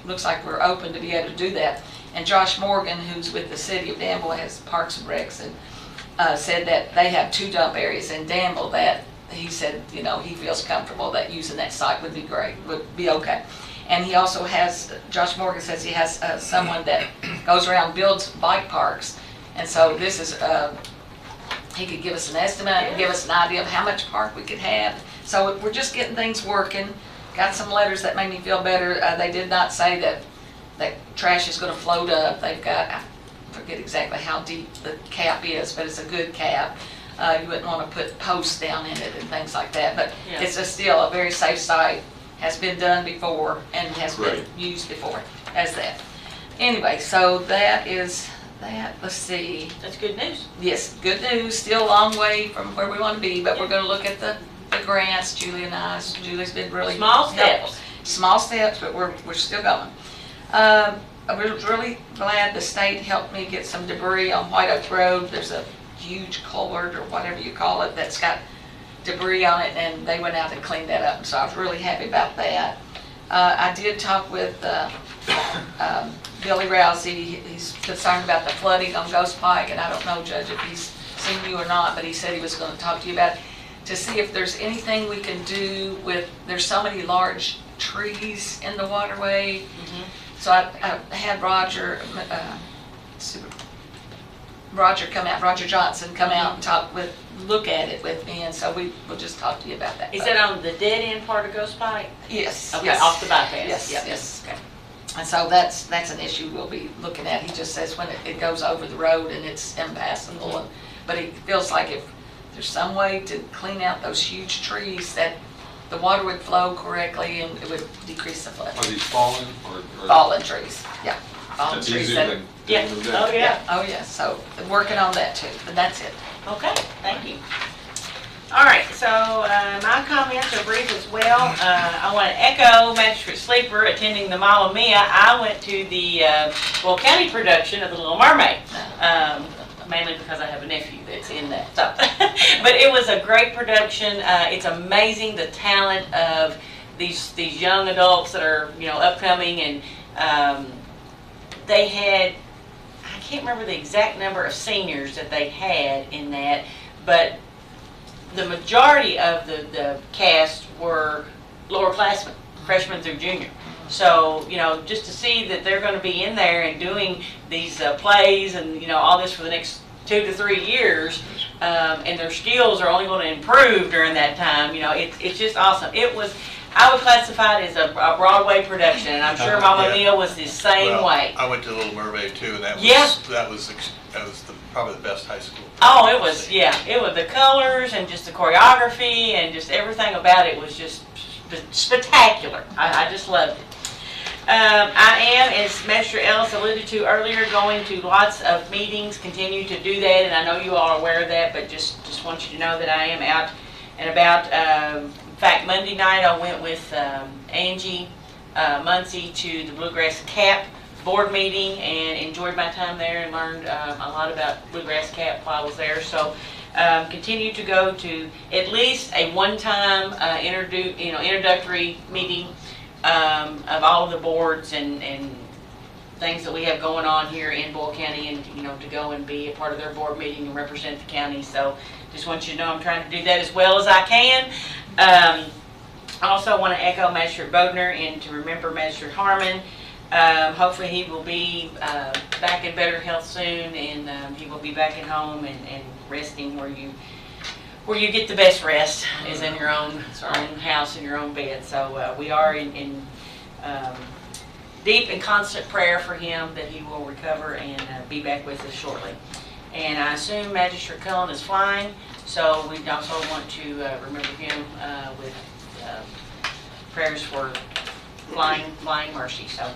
looks like we're open to be able to do that. And Josh Morgan, who's with the city of Danville, has Parks and Recs, and said that they have 2 dump areas in Danville that he said, you know, he feels comfortable that using that site would be great, would be okay. And he also has, Josh Morgan says he has someone that goes around, builds bike parks. And so this is, he could give us an estimate and give us an idea of how much park we could have. So we're just getting things working. Got some letters that made me feel better. They did not say that trash is gonna float up. They've got, I forget exactly how deep the cap is, but it's a good cap. You wouldn't wanna put posts down in it and things like that, but Yeah. it's still a very safe site. Has been done before and has been used before as that. Anyway, so that is that. Let's see. That's good news. Yes, good news. Still a long way from where we want to be, but we're going to look at the grants. Julie and I. Julie's been really Small steps. helpful. Small steps, but we're still going. I was really glad the state helped me get some debris on White Oak Road. There's a huge culvert or whatever you call it that's got debris on it, and they went out and cleaned that up, so I was really happy about that. I did talk with Billy Rousey. He's concerned about the flooding on Ghost Pike, and I don't know, Judge, if he's seen you or not, but he said he was going to talk to you about it, to see if there's anything we can do with, there's so many large trees in the waterway. So I had Roger come out, Roger Johnson come out and look at it with me, and so we'll just talk to you about that. Is that on the dead end part of Ghost Pike? Yes. Okay, yes. off the bypass. Yes, Yep. yes. Okay. And so that's an issue we'll be looking at. He just says when it goes over the road and it's impassable, but he feels like if there's some way to clean out those huge trees that the water would flow correctly and it would decrease the flood. Are these fallen or? Fallen trees, yeah. Fallen That's trees easier that- than Yeah. doing them Oh, down. yeah. Oh, yeah, so working on that too, but that's it. Okay, thank you. All right, so my comments are brief as well. I want to echo Magistrate Sleeper attending the Mamma Mia. I went to the Boyle County production of The Little Mermaid, mainly because I have a nephew that's in that. So, but it was a great production. It's amazing the talent of these young adults that are upcoming, and they had, I can't remember the exact number of seniors that they had in that, but the majority of the cast were lowerclassmen, freshmen through junior. So, just to see that they're going to be in there and doing these plays and, all this for the next 2 to 3 years, and their skills are only going to improve during that time, it's just awesome. I would classify it as a Broadway production, and I'm sure Mamma Mia was the same way. I went to Little Mermaid too, and that was probably the best high school. Oh, it was, yeah. It was the colors and just the choreography and just everything about it was just spectacular. I just loved it. I am, as Magistrate Ellis alluded to earlier, going to lots of meetings, continue to do that, and I know you all are aware of that, but just want you to know that I am out and about. In fact, Monday night I went with Angie Muncie to the Bluegrass Cap board meeting and enjoyed my time there and learned a lot about Bluegrass Cap while I was there. So continue to go to at least a one-time introductory meeting of all of the boards and things that we have going on here in Boyle County, and to go and be a part of their board meeting and represent the county. So just want you to know I'm trying to do that as well as I can. I also want to echo Magistrate Bodner and to remember Magistrate Harmon. Hopefully he will be back in better health soon, and he will be back at home and resting where you get the best rest is in your own house, in your own bed. So we are in deep and constant prayer for him that he will recover and be back with us shortly. And I assume Magistrate Cullen is flying, so we also want to remember him with prayers for flying mercy. So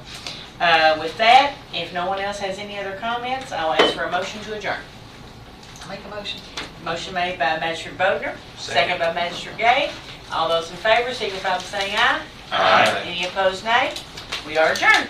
with that, if no one else has any other comments, I'll ask for a motion to adjourn. I'll make a motion. Motion made by Magistrate Bodner, second by Magistrate Gay. All those in favor signify by saying aye. Aye. Any opposed, nay? We are adjourned.